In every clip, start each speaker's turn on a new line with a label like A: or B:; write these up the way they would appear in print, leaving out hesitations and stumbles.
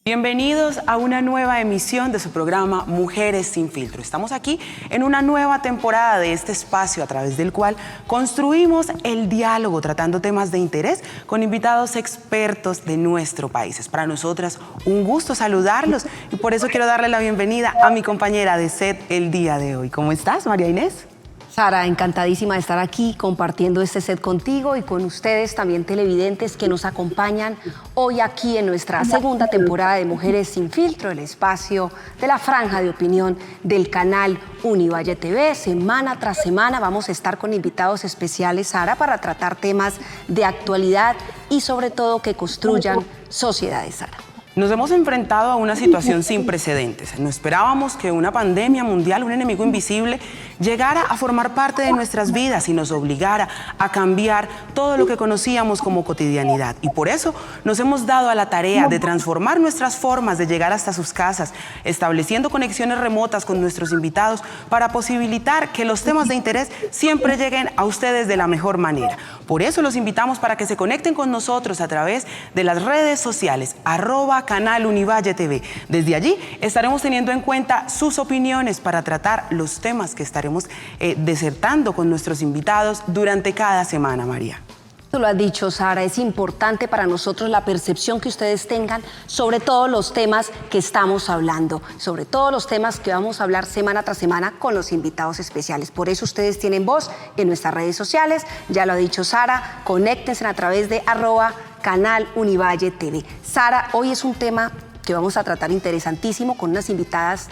A: Bienvenidos a una nueva emisión de su programa Mujeres sin Filtro. Estamos aquí en una nueva temporada de este espacio a través del cual construimos el diálogo tratando temas de interés con invitados expertos de nuestro país. Es para nosotras un gusto saludarlos y por eso quiero darle la bienvenida a mi compañera de set el día de hoy. ¿Cómo estás, María Inés?
B: Sara, encantadísima de estar aquí compartiendo este set contigo y con ustedes también televidentes que nos acompañan hoy aquí en nuestra segunda temporada de Mujeres sin Filtro, el espacio de la franja de opinión del canal Univalle TV. Semana tras semana vamos a estar con invitados especiales, Sara, para tratar temas de actualidad y sobre todo que construyan sociedades, Sara.
A: Nos hemos enfrentado a una situación sin precedentes. No esperábamos que una pandemia mundial, un enemigo invisible, llegara a formar parte de nuestras vidas y nos obligara a cambiar todo lo que conocíamos como cotidianidad. Y por eso nos hemos dado a la tarea de transformar nuestras formas de llegar hasta sus casas, estableciendo conexiones remotas con nuestros invitados para posibilitar que los temas de interés siempre lleguen a ustedes de la mejor manera. Por eso los invitamos para que se conecten con nosotros a través de las redes sociales, @canal Univalle TV. Desde allí estaremos teniendo en cuenta sus opiniones para tratar los temas que estaremos disertando con nuestros invitados durante cada semana, María.
B: Tú lo has dicho, Sara, es importante para nosotros la percepción que ustedes tengan sobre todos los temas que estamos hablando, sobre todos los temas que vamos a hablar semana tras semana con los invitados especiales. Por eso ustedes tienen voz en nuestras redes sociales, ya lo ha dicho Sara, conéctense a través de @canal Univalle TV. Sara, hoy es un tema que vamos a tratar interesantísimo con unas invitadas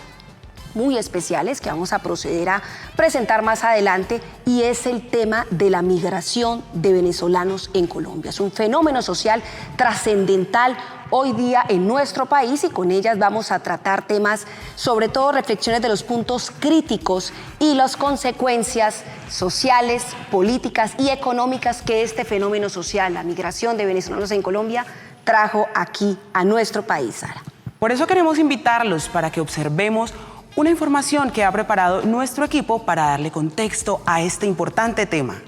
B: muy especiales que vamos a proceder a presentar más adelante, y es el tema de la migración de venezolanos en Colombia. Es un fenómeno social trascendental hoy día en nuestro país y con ellas vamos a tratar temas, sobre todo reflexiones de los puntos críticos y las consecuencias sociales, políticas y económicas que este fenómeno social, la migración de venezolanos en Colombia, trajo aquí a nuestro país, Sara.
A: Por eso queremos invitarlos para que observemos una información que ha preparado nuestro equipo para darle contexto a este importante tema.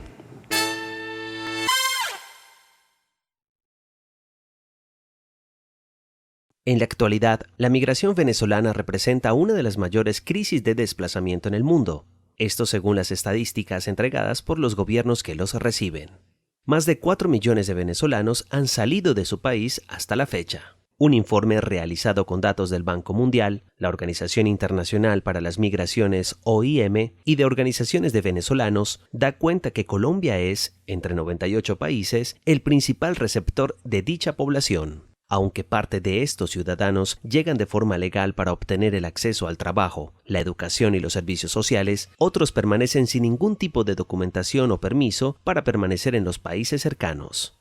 C: En la actualidad, la migración venezolana representa una de las mayores crisis de desplazamiento en el mundo. Esto según las estadísticas entregadas por los gobiernos que los reciben. Más de 4 millones de venezolanos han salido de su país hasta la fecha. Un informe realizado con datos del Banco Mundial, la Organización Internacional para las Migraciones OIM y de organizaciones de venezolanos da cuenta que Colombia es, entre 98 países, el principal receptor de dicha población. Aunque parte de estos ciudadanos llegan de forma legal para obtener el acceso al trabajo, la educación y los servicios sociales, otros permanecen sin ningún tipo de documentación o permiso para permanecer en los países cercanos.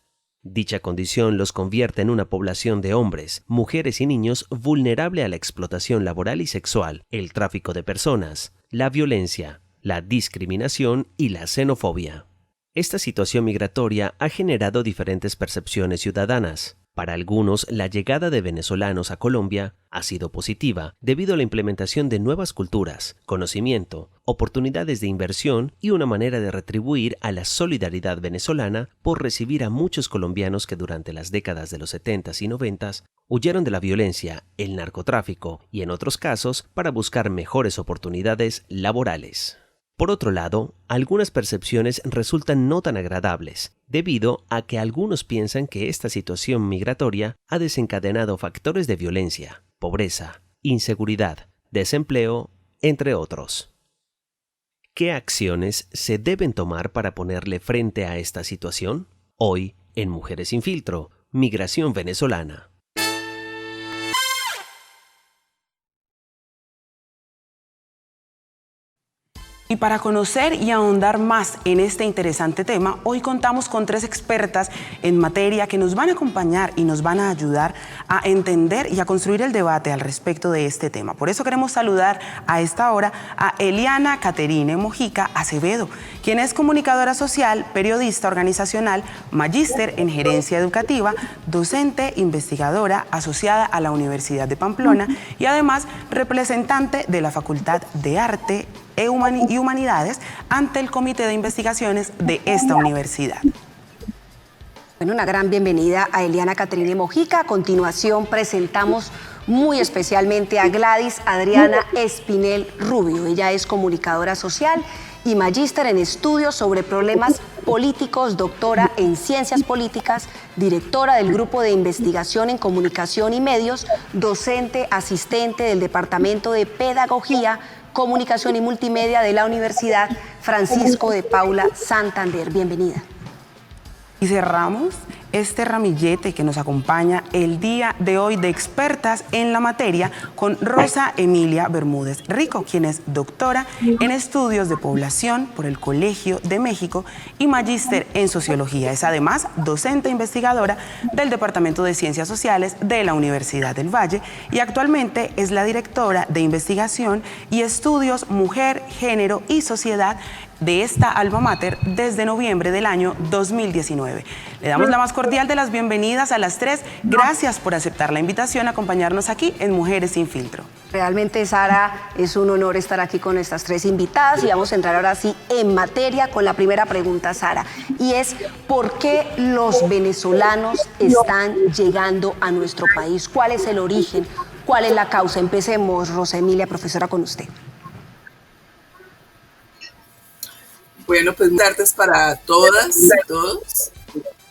C: Dicha condición los convierte en una población de hombres, mujeres y niños vulnerable a la explotación laboral y sexual, el tráfico de personas, la violencia, la discriminación y la xenofobia. Esta situación migratoria ha generado diferentes percepciones ciudadanas. Para algunos, la llegada de venezolanos a Colombia ha sido positiva debido a la implementación de nuevas culturas, conocimiento, oportunidades de inversión y una manera de retribuir a la solidaridad venezolana por recibir a muchos colombianos que durante las décadas de los 70s y 90s huyeron de la violencia, el narcotráfico y en otros casos para buscar mejores oportunidades laborales. Por otro lado, algunas percepciones resultan no tan agradables, debido a que algunos piensan que esta situación migratoria ha desencadenado factores de violencia, pobreza, inseguridad, desempleo, entre otros. ¿Qué acciones se deben tomar para ponerle frente a esta situación? Hoy, en Mujeres sin Filtro, migración venezolana.
A: Y para conocer y ahondar más en este interesante tema, hoy contamos con 3 expertas en materia que nos van a acompañar y nos van a ayudar a entender y a construir el debate al respecto de este tema. Por eso queremos saludar a esta hora a Eliana Caterine Mojica Acevedo, quien es comunicadora social, periodista organizacional, magíster en gerencia educativa, docente, investigadora asociada a la Universidad de Pamplona y además representante de la Facultad de Arte y Humanidades ante el Comité de Investigaciones de esta universidad.
B: Bueno, una gran bienvenida a Eliana Caterine Mojica. A continuación presentamos muy especialmente a Gladys Adriana Espinel Rubio. Ella es comunicadora social y magíster en estudios sobre problemas políticos, doctora en ciencias políticas, directora del Grupo de Investigación en Comunicación y Medios, docente asistente del Departamento de Pedagogía, Comunicación y Multimedia de la Universidad Francisco de Paula Santander. Bienvenida.
A: Y cerramos este ramillete que nos acompaña el día de hoy de expertas en la materia con Rosa Emilia Bermúdez Rico, quien es doctora en estudios de población por el Colegio de México y magíster en sociología. Es además docente investigadora del Departamento de Ciencias Sociales de la Universidad del Valle y actualmente es la directora de investigación y estudios Mujer, Género y Sociedad de esta alma mater desde noviembre del año 2019. Le damos la más cordial de las bienvenidas a las tres. Gracias por aceptar la invitación a acompañarnos aquí en Mujeres sin Filtro.
B: Realmente, Sara, es un honor estar aquí con estas tres invitadas y vamos a entrar ahora sí en materia con la primera pregunta, Sara, y es ¿por qué los venezolanos están llegando a nuestro país? ¿Cuál es el origen? ¿Cuál es la causa? Empecemos, Rosa Emilia, profesora, con usted.
D: Bueno, pues buenas tardes para todas y todos.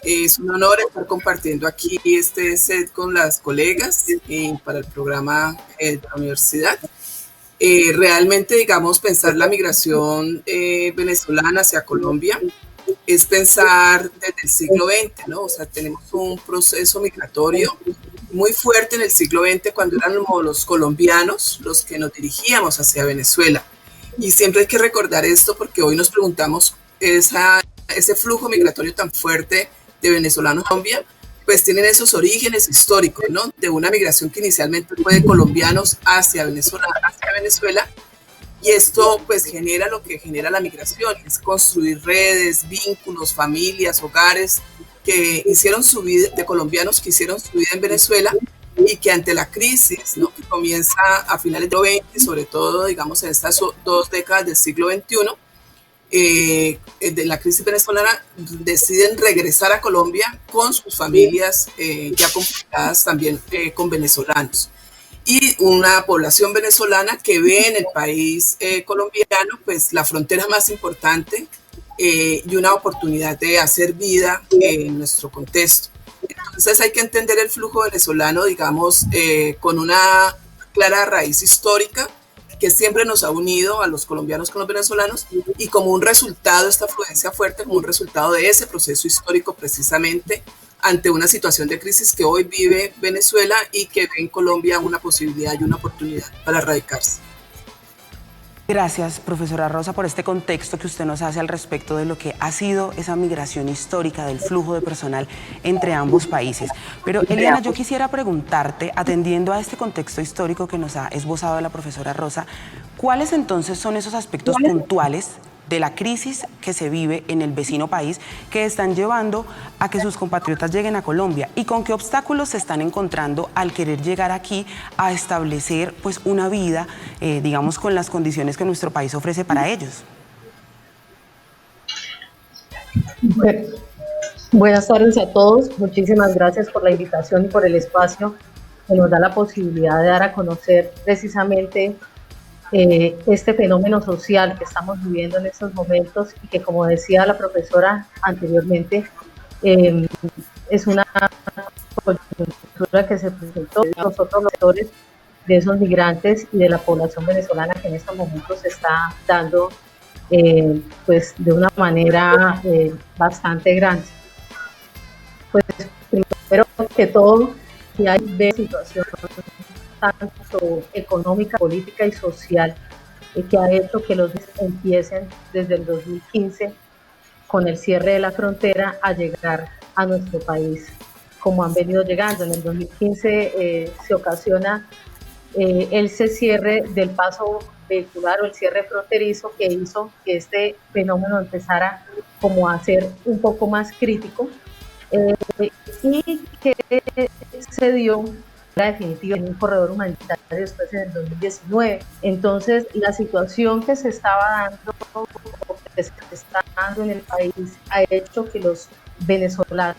D: Es un honor estar compartiendo aquí este set con las colegas para el programa de la universidad. Realmente, digamos, pensar la migración venezolana hacia Colombia es pensar desde el siglo XX, ¿no? O sea, tenemos un proceso migratorio muy fuerte en el siglo XX cuando eran los colombianos los que nos dirigíamos hacia Venezuela. Y siempre hay que recordar esto porque hoy nos preguntamos ese flujo migratorio tan fuerte de venezolanos a Colombia, pues tienen esos orígenes históricos, ¿no? De una migración que inicialmente fue de colombianos hacia Venezuela, y esto pues genera lo que genera la migración, es construir redes, vínculos, familias, hogares que hicieron su vida, de colombianos que hicieron su vida en Venezuela y que ante la crisis, ¿no? Que comienza a finales del siglo XX, sobre todo, digamos, en estas 2 décadas del siglo XXI, de la crisis venezolana, deciden regresar a Colombia con sus familias ya complicadas también con venezolanos. Y una población venezolana que ve en el país colombiano pues la frontera más importante y una oportunidad de hacer vida en nuestro contexto. Entonces hay que entender el flujo venezolano, digamos, con una clara raíz histórica que siempre nos ha unido a los colombianos con los venezolanos y como un resultado, esta afluencia fuerte, como un resultado de ese proceso histórico precisamente ante una situación de crisis que hoy vive Venezuela y que ve en Colombia una posibilidad y una oportunidad para radicarse.
A: Gracias, profesora Rosa, por este contexto que usted nos hace al respecto de lo que ha sido esa migración histórica del flujo de personal entre ambos países. Pero, Eliana, yo quisiera preguntarte, atendiendo a este contexto histórico que nos ha esbozado la profesora Rosa, ¿cuáles entonces son esos aspectos puntuales de la crisis que se vive en el vecino país que están llevando a que sus compatriotas lleguen a Colombia y con qué obstáculos se están encontrando al querer llegar aquí a establecer pues una vida, digamos, con las condiciones que nuestro país ofrece para ellos?
E: Buenas tardes a todos, muchísimas gracias por la invitación y por el espacio que nos da la posibilidad de dar a conocer precisamente este fenómeno social que estamos viviendo en estos momentos y que, como decía la profesora anteriormente, es una coyuntura que se presentó a nosotros los sectores de esos migrantes y de la población venezolana que en estos momentos se está dando pues de una manera bastante grande. Pues primero que todo, si hay de situación tanto económica, política y social que ha hecho que los empiecen desde el 2015 con el cierre de la frontera a llegar a nuestro país como han venido llegando. En el 2015 se ocasiona el cierre del paso vehicular o el cierre fronterizo que hizo que este fenómeno empezara como a ser un poco más crítico y que se dio la definitiva en un corredor humanitario después en el 2019. Entonces, la situación que se estaba dando o que se está dando en el país ha hecho que los venezolanos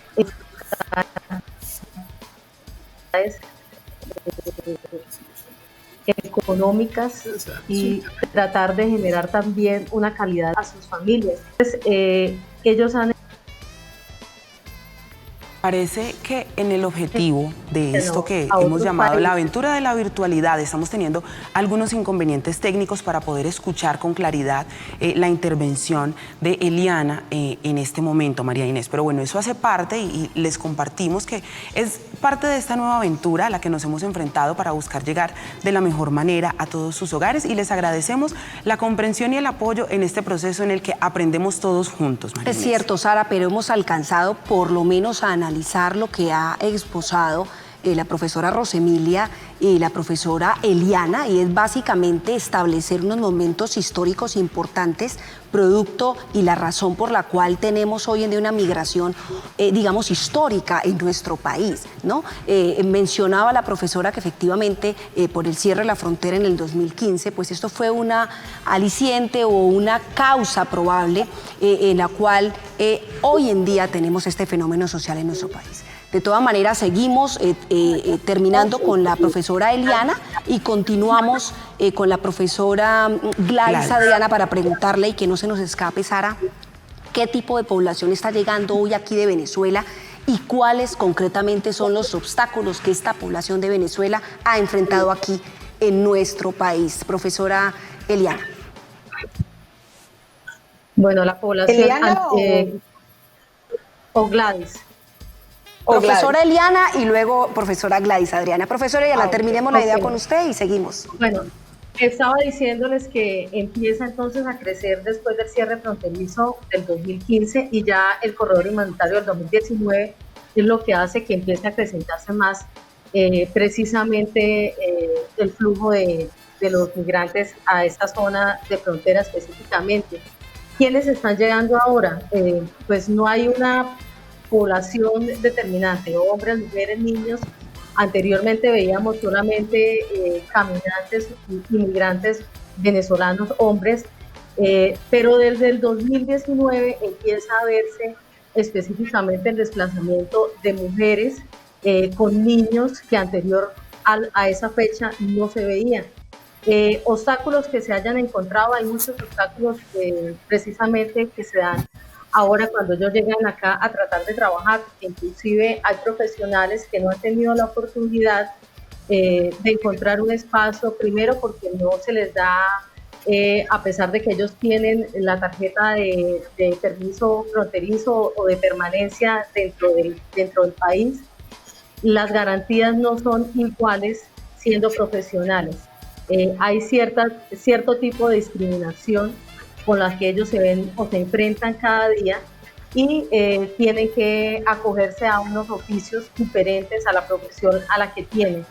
E: económicas y tratar de generar también una calidad a sus familias. Entonces, ellos han...
A: Parece que en el objetivo de esto que hemos llamado la aventura de la virtualidad estamos teniendo algunos inconvenientes técnicos para poder escuchar con claridad la intervención de Eliana en este momento, María Inés. Pero bueno, eso hace parte y les compartimos que es parte de esta nueva aventura a la que nos hemos enfrentado para buscar llegar de la mejor manera a todos sus hogares y les agradecemos la comprensión y el apoyo en este proceso en el que aprendemos todos juntos, María Inés.
B: Es cierto, Sara, pero hemos alcanzado por lo menos a analizar lo que ha esbozado la profesora Rosemilia y la profesora Eliana, y es básicamente establecer unos momentos históricos importantes, producto y la razón por la cual tenemos hoy en día una migración, digamos, histórica en nuestro país, ¿no? Mencionaba la profesora que efectivamente por el cierre de la frontera en el 2015, pues esto fue una aliciente o una causa probable en la cual hoy en día tenemos este fenómeno social en nuestro país. De todas maneras, seguimos terminando con la profesora Eliana y continuamos con la profesora Gladys Adriana para preguntarle, y que no se nos escape, Sara, qué tipo de población está llegando hoy aquí de Venezuela y cuáles concretamente son los obstáculos que esta población de Venezuela ha enfrentado aquí en nuestro país. Profesora Eliana.
E: Bueno, la población...
F: ¿Eliana
E: o Gladys?
B: Profesora Eliana y luego profesora Gladys Adriana. Profesora Eliana, terminemos la idea con usted y seguimos.
E: Bueno, estaba diciéndoles que empieza entonces a crecer después del cierre fronterizo del 2015 y ya el corredor humanitario del 2019 es lo que hace que empiece a acrecentarse más precisamente el flujo de los migrantes a esta zona de frontera específicamente. ¿Quiénes están llegando ahora? Pues no hay una población determinante, hombres, mujeres, niños. Anteriormente veíamos solamente caminantes, inmigrantes venezolanos, hombres, pero desde el 2019 empieza a verse específicamente el desplazamiento de mujeres con niños que anterior a esa fecha no se veían. Obstáculos que se hayan encontrado, hay muchos obstáculos precisamente que se dan ahora cuando ellos llegan acá a tratar de trabajar. Inclusive hay profesionales que no han tenido la oportunidad de encontrar un espacio, primero porque no se les da, a pesar de que ellos tienen la tarjeta de permiso fronterizo o de permanencia dentro del país, las garantías no son iguales siendo profesionales. Hay cierto tipo de discriminación con las que ellos se ven o se enfrentan cada día y tienen que acogerse a unos oficios diferentes a la profesión a la que tienen.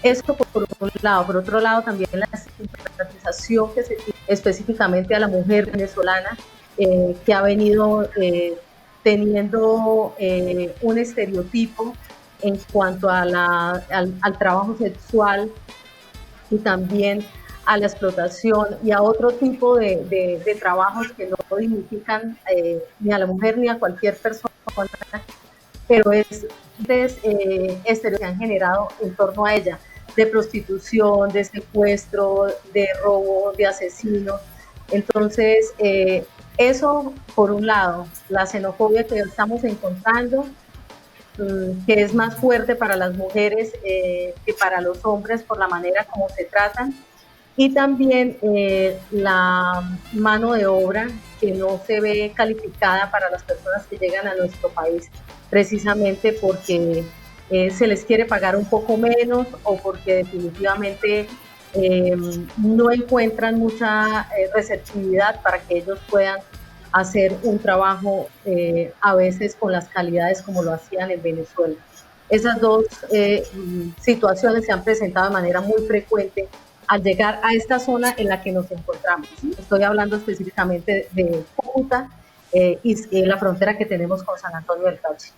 E: Esto por un lado. Por otro lado, también la estigmatización que se tiene específicamente a la mujer venezolana que ha venido teniendo un estereotipo en cuanto a al trabajo sexual y también a la explotación y a otro tipo de trabajos que no dignifican ni a la mujer ni a cualquier persona, pero es estereotipos que han generado en torno a ella, de prostitución, de secuestro, de robo, de asesino. Entonces, eso por un lado, la xenofobia que estamos encontrando, que es más fuerte para las mujeres que para los hombres por la manera como se tratan, y también la mano de obra que no se ve calificada para las personas que llegan a nuestro país, precisamente porque se les quiere pagar un poco menos o porque definitivamente no encuentran mucha receptividad para que ellos puedan hacer un trabajo a veces con las calidades como lo hacían en Venezuela. Esas dos situaciones se han presentado de manera muy frecuente al llegar a esta zona en la que nos encontramos. Estoy hablando específicamente de Cúcuta y la frontera que tenemos con San Antonio del Táchira.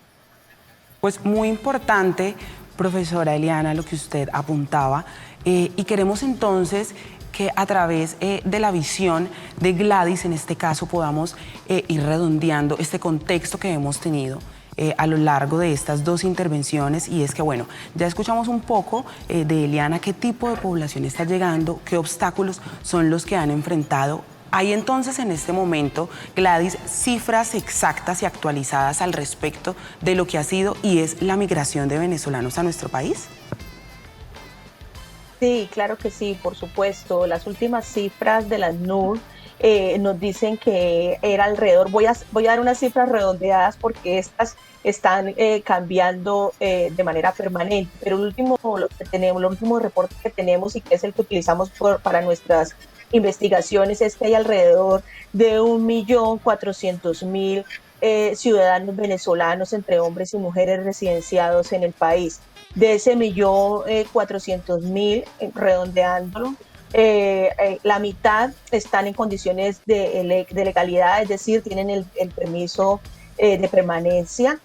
A: Pues muy importante, profesora Eliana, lo que usted apuntaba, y queremos entonces que a través de la visión de Gladys, en este caso, podamos ir redondeando este contexto que hemos tenido a lo largo de estas dos intervenciones, y es que, bueno, ya escuchamos un poco de Eliana qué tipo de población está llegando, qué obstáculos son los que han enfrentado. ¿Hay entonces en este momento, Gladys, cifras exactas y actualizadas al respecto de lo que ha sido y es la migración de venezolanos a nuestro país?
F: Sí, claro que sí, por supuesto. Las últimas cifras de la ACNUR nos dicen que era alrededor, voy a dar unas cifras redondeadas porque estas están cambiando de manera permanente, pero el último reporte que tenemos y que es el que utilizamos para nuestras investigaciones es que hay alrededor de 1.400.000 ciudadanos venezolanos entre hombres y mujeres residenciados en el país. De ese 1.400.000, redondeándolo, la mitad están en condiciones de legalidad, es decir, tienen el permiso de permanencia.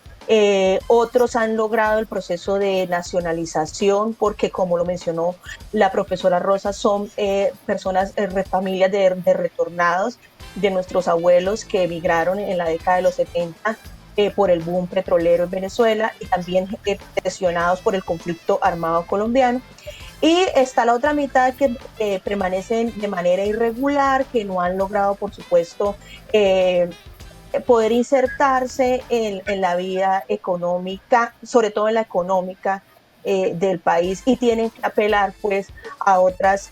F: Otros han logrado el proceso de nacionalización porque, como lo mencionó la profesora Rosa, son personas, familias de retornados de nuestros abuelos que emigraron en la década de los 70 por el boom petrolero en Venezuela y también presionados por el conflicto armado colombiano. Y está la otra mitad que permanecen de manera irregular, que no han logrado, por supuesto, poder insertarse en la vida económica, sobre todo en la económica del país, y tienen que apelar pues a otras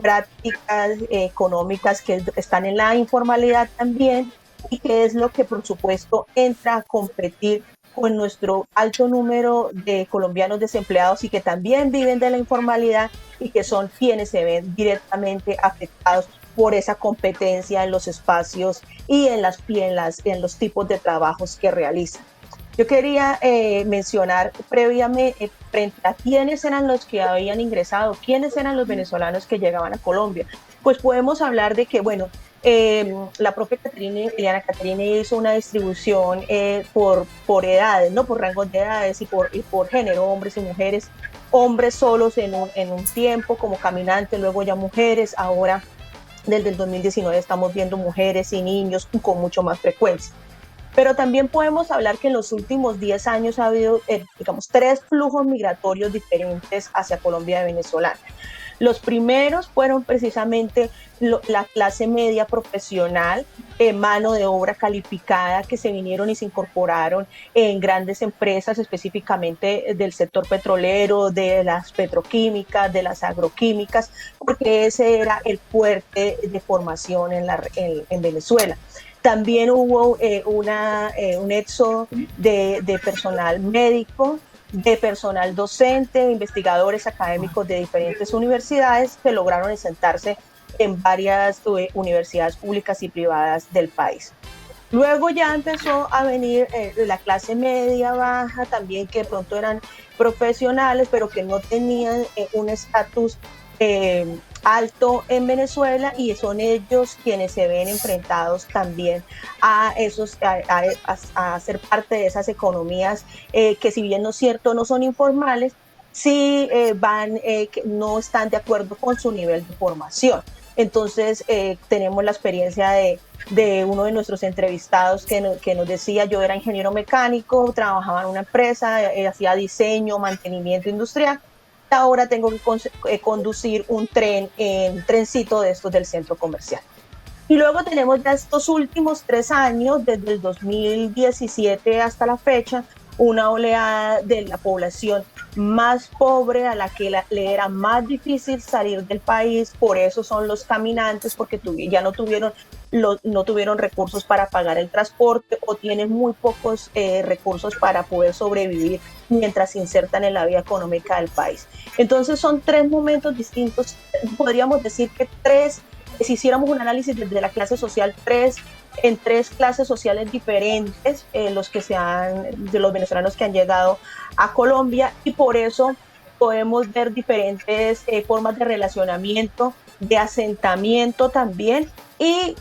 F: prácticas económicas que están en la informalidad también, y que es lo que por supuesto entra a competir con nuestro alto número de colombianos desempleados y que también viven de la informalidad y que son quienes se ven directamente afectados por esa competencia en los espacios y en los tipos de trabajos que realizan. Yo quería mencionar previamente frente a quiénes eran los que habían ingresado, quiénes eran los venezolanos que llegaban a Colombia. Pues podemos hablar de que, bueno, la propia Eliana Caterina hizo una distribución por edades, ¿no? Por rangos de edades y por género, hombres y mujeres, hombres solos en un tiempo como caminantes, luego ya mujeres, ahora desde el 2019 estamos viendo mujeres y niños con mucho más frecuencia. Pero también podemos hablar que en los últimos 10 años ha habido, digamos, 3 flujos migratorios diferentes hacia Colombia de venezolanos. Los primeros fueron precisamente la clase media profesional, mano de obra calificada, que se vinieron y se incorporaron en grandes empresas, específicamente del sector petrolero, de las petroquímicas, de las agroquímicas, porque ese era el fuerte de formación en Venezuela. También hubo un éxodo de personal médico, de personal docente, investigadores académicos de diferentes universidades que lograron asentarse en varias universidades públicas y privadas del país. Luego ya empezó a venir la clase media baja, también que de pronto eran profesionales, pero que no tenían un estatus alto en Venezuela, y son ellos quienes se ven enfrentados también a ser parte de esas economías que, si bien no es cierto, no son informales, sí no están de acuerdo con su nivel de formación. Entonces tenemos la experiencia de uno de nuestros entrevistados que nos decía: yo era ingeniero mecánico, trabajaba en una empresa, hacía diseño, mantenimiento industrial, ahora tengo que conducir un trencito de estos del centro comercial. Y luego tenemos ya estos últimos 3 años, desde el 2017 hasta la fecha, una oleada de la población más pobre, a la que le era más difícil salir del país. Por eso son los caminantes, porque ya no tuvieron recursos para pagar el transporte, o tienen muy pocos recursos para poder sobrevivir mientras se insertan en la vida económica del país. Entonces son 3 momentos distintos. Podríamos decir que si hiciéramos un análisis desde la clase social, en 3 clases sociales diferentes, de los venezolanos que han llegado a Colombia, y por eso podemos ver diferentes formas de relacionamiento, de asentamiento también, y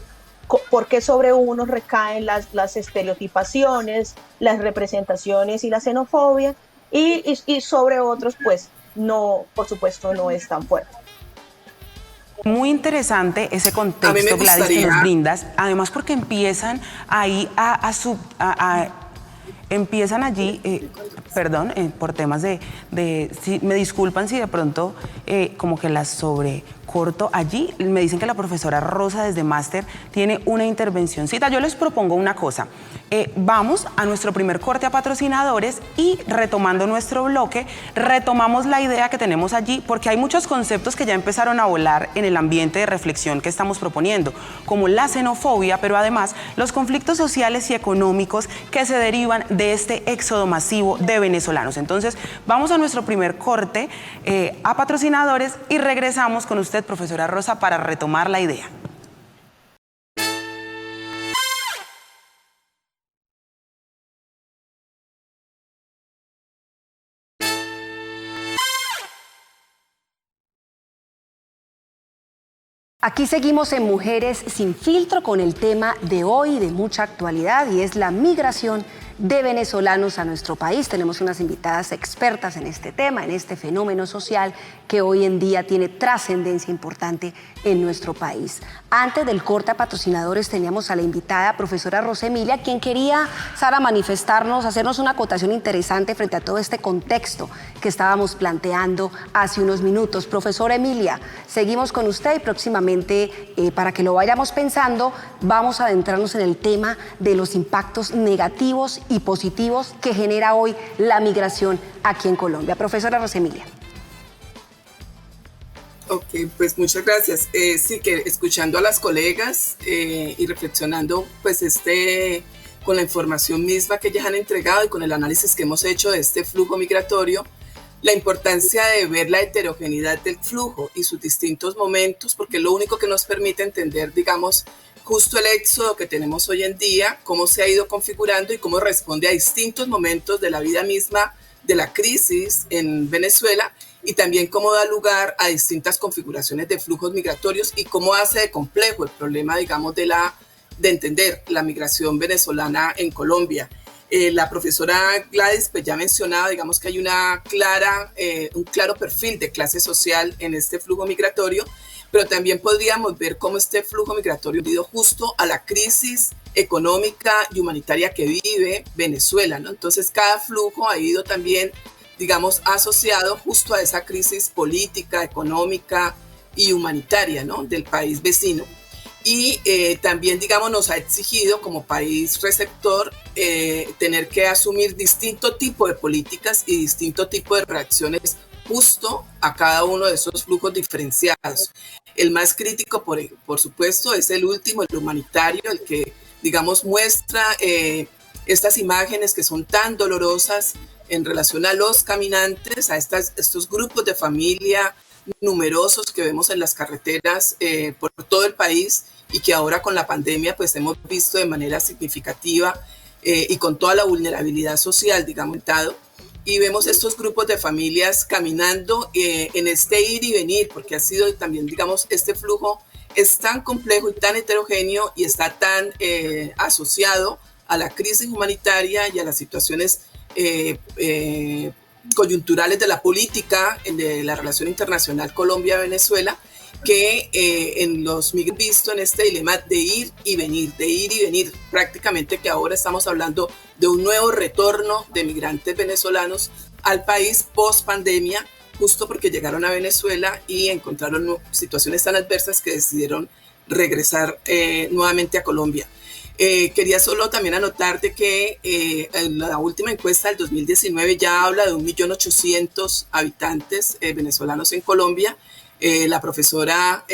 F: por qué sobre unos recaen las estereotipaciones, las representaciones y la xenofobia, y sobre otros pues no, por supuesto, no es tan fuerte.
A: Muy interesante ese contexto, Gladys, que nos brindas, además porque empiezan ahí a empiezan allí, perdón, por temas si, me disculpan si de pronto como que las sobrecorto allí, me dicen que la profesora Rosa desde Máster tiene una intervencióncita. Yo les propongo una cosa, vamos a nuestro primer corte a patrocinadores y retomando nuestro bloque, retomamos la idea que tenemos allí, porque hay muchos conceptos que ya empezaron a volar en el ambiente de reflexión que estamos proponiendo, como la xenofobia, pero además los conflictos sociales y económicos que se derivan de este éxodo masivo de venezolanos. Entonces, vamos a nuestro primer corte a patrocinadores y regresamos con usted, profesora Rosa, para retomar la idea.
B: Aquí seguimos en Mujeres sin Filtro con el tema de hoy de mucha actualidad y es la migración de venezolanos a nuestro país. Tenemos unas invitadas expertas en este tema, en este fenómeno social que hoy en día tiene trascendencia importante en nuestro país. Antes del corte a patrocinadores teníamos a la invitada profesora Rosa Emilia, quien quería, Sara, manifestarnos, hacernos una acotación interesante frente a todo este contexto que estábamos planteando hace unos minutos. Profesora Emilia, seguimos con usted y próximamente, para que lo vayamos pensando, vamos a adentrarnos en el tema de los impactos negativos y positivos que genera hoy la migración aquí en Colombia. Profesora Rosa Emilia.
D: Ok, pues muchas gracias. Sí, que escuchando a las colegas y reflexionando pues con la información misma que ellas han entregado y con el análisis que hemos hecho de este flujo migratorio, la importancia de ver la heterogeneidad del flujo y sus distintos momentos, porque es lo único que nos permite entender, digamos, justo el éxodo que tenemos hoy en día, cómo se ha ido configurando y cómo responde a distintos momentos de la vida misma de la crisis en Venezuela y también cómo da lugar a distintas configuraciones de flujos migratorios y cómo hace de complejo el problema, digamos, de entender la migración venezolana en Colombia. La profesora Gladys pues ya mencionaba, digamos, que hay un claro perfil de clase social en este flujo migratorio, pero también podríamos ver cómo este flujo migratorio ha ido justo a la crisis económica y humanitaria que vive Venezuela, ¿no? Entonces, cada flujo ha ido también, digamos, asociado justo a esa crisis política, económica y humanitaria, ¿no?, del país vecino. Y también, digamos, nos ha exigido como país receptor tener que asumir distinto tipo de políticas y distinto tipo de reacciones justo a cada uno de esos flujos diferenciados. El más crítico, por supuesto, es el último, el humanitario, el que, digamos, muestra estas imágenes que son tan dolorosas en relación a los caminantes, a estos grupos de familia numerosos que vemos en las carreteras por todo el país y que ahora con la pandemia pues hemos visto de manera significativa y con toda la vulnerabilidad social, digamos, y vemos estos grupos de familias caminando en este ir y venir, porque ha sido también, digamos, este flujo es tan complejo y tan heterogéneo y está tan asociado a la crisis humanitaria y a las situaciones coyunturales de la política, de la relación internacional Colombia-Venezuela, que los migrantes visto en este dilema de ir y venir, prácticamente que ahora estamos hablando de un nuevo retorno de migrantes venezolanos al país post pandemia, justo porque llegaron a Venezuela y encontraron situaciones tan adversas que decidieron regresar nuevamente a Colombia. Quería solo también anotarte que en la última encuesta del 2019 ya habla de 1.800.000 habitantes venezolanos en Colombia. La profesora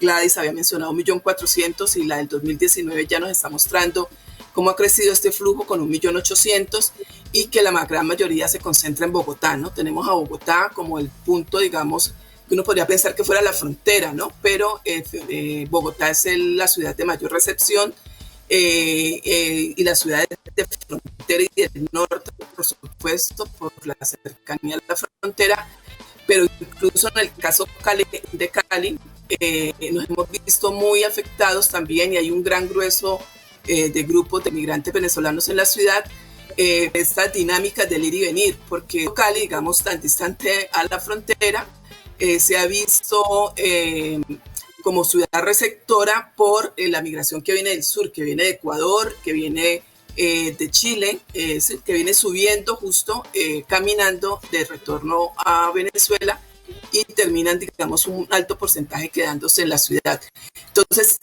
D: Gladys había mencionado 1.400.000 y la del 2019 ya nos está mostrando cómo ha crecido este flujo con 1.800.000 y que la gran mayoría se concentra en Bogotá, ¿no? Tenemos a Bogotá como el punto, digamos, que uno podría pensar que fuera la frontera, ¿no? Pero Bogotá es la ciudad de mayor recepción y las ciudades de frontera y del norte, por supuesto, por la cercanía a la frontera, pero incluso en el caso de Cali, nos hemos visto muy afectados también y hay un gran grueso de grupos de migrantes venezolanos en la ciudad, estas dinámicas del ir y venir, porque Cali, digamos, tan distante a la frontera, se ha visto como ciudad receptora por la migración que viene del sur, que viene de Ecuador, que viene de Chile, es el que viene subiendo justo, caminando de retorno a Venezuela y terminan, digamos, un alto porcentaje quedándose en la ciudad. Entonces,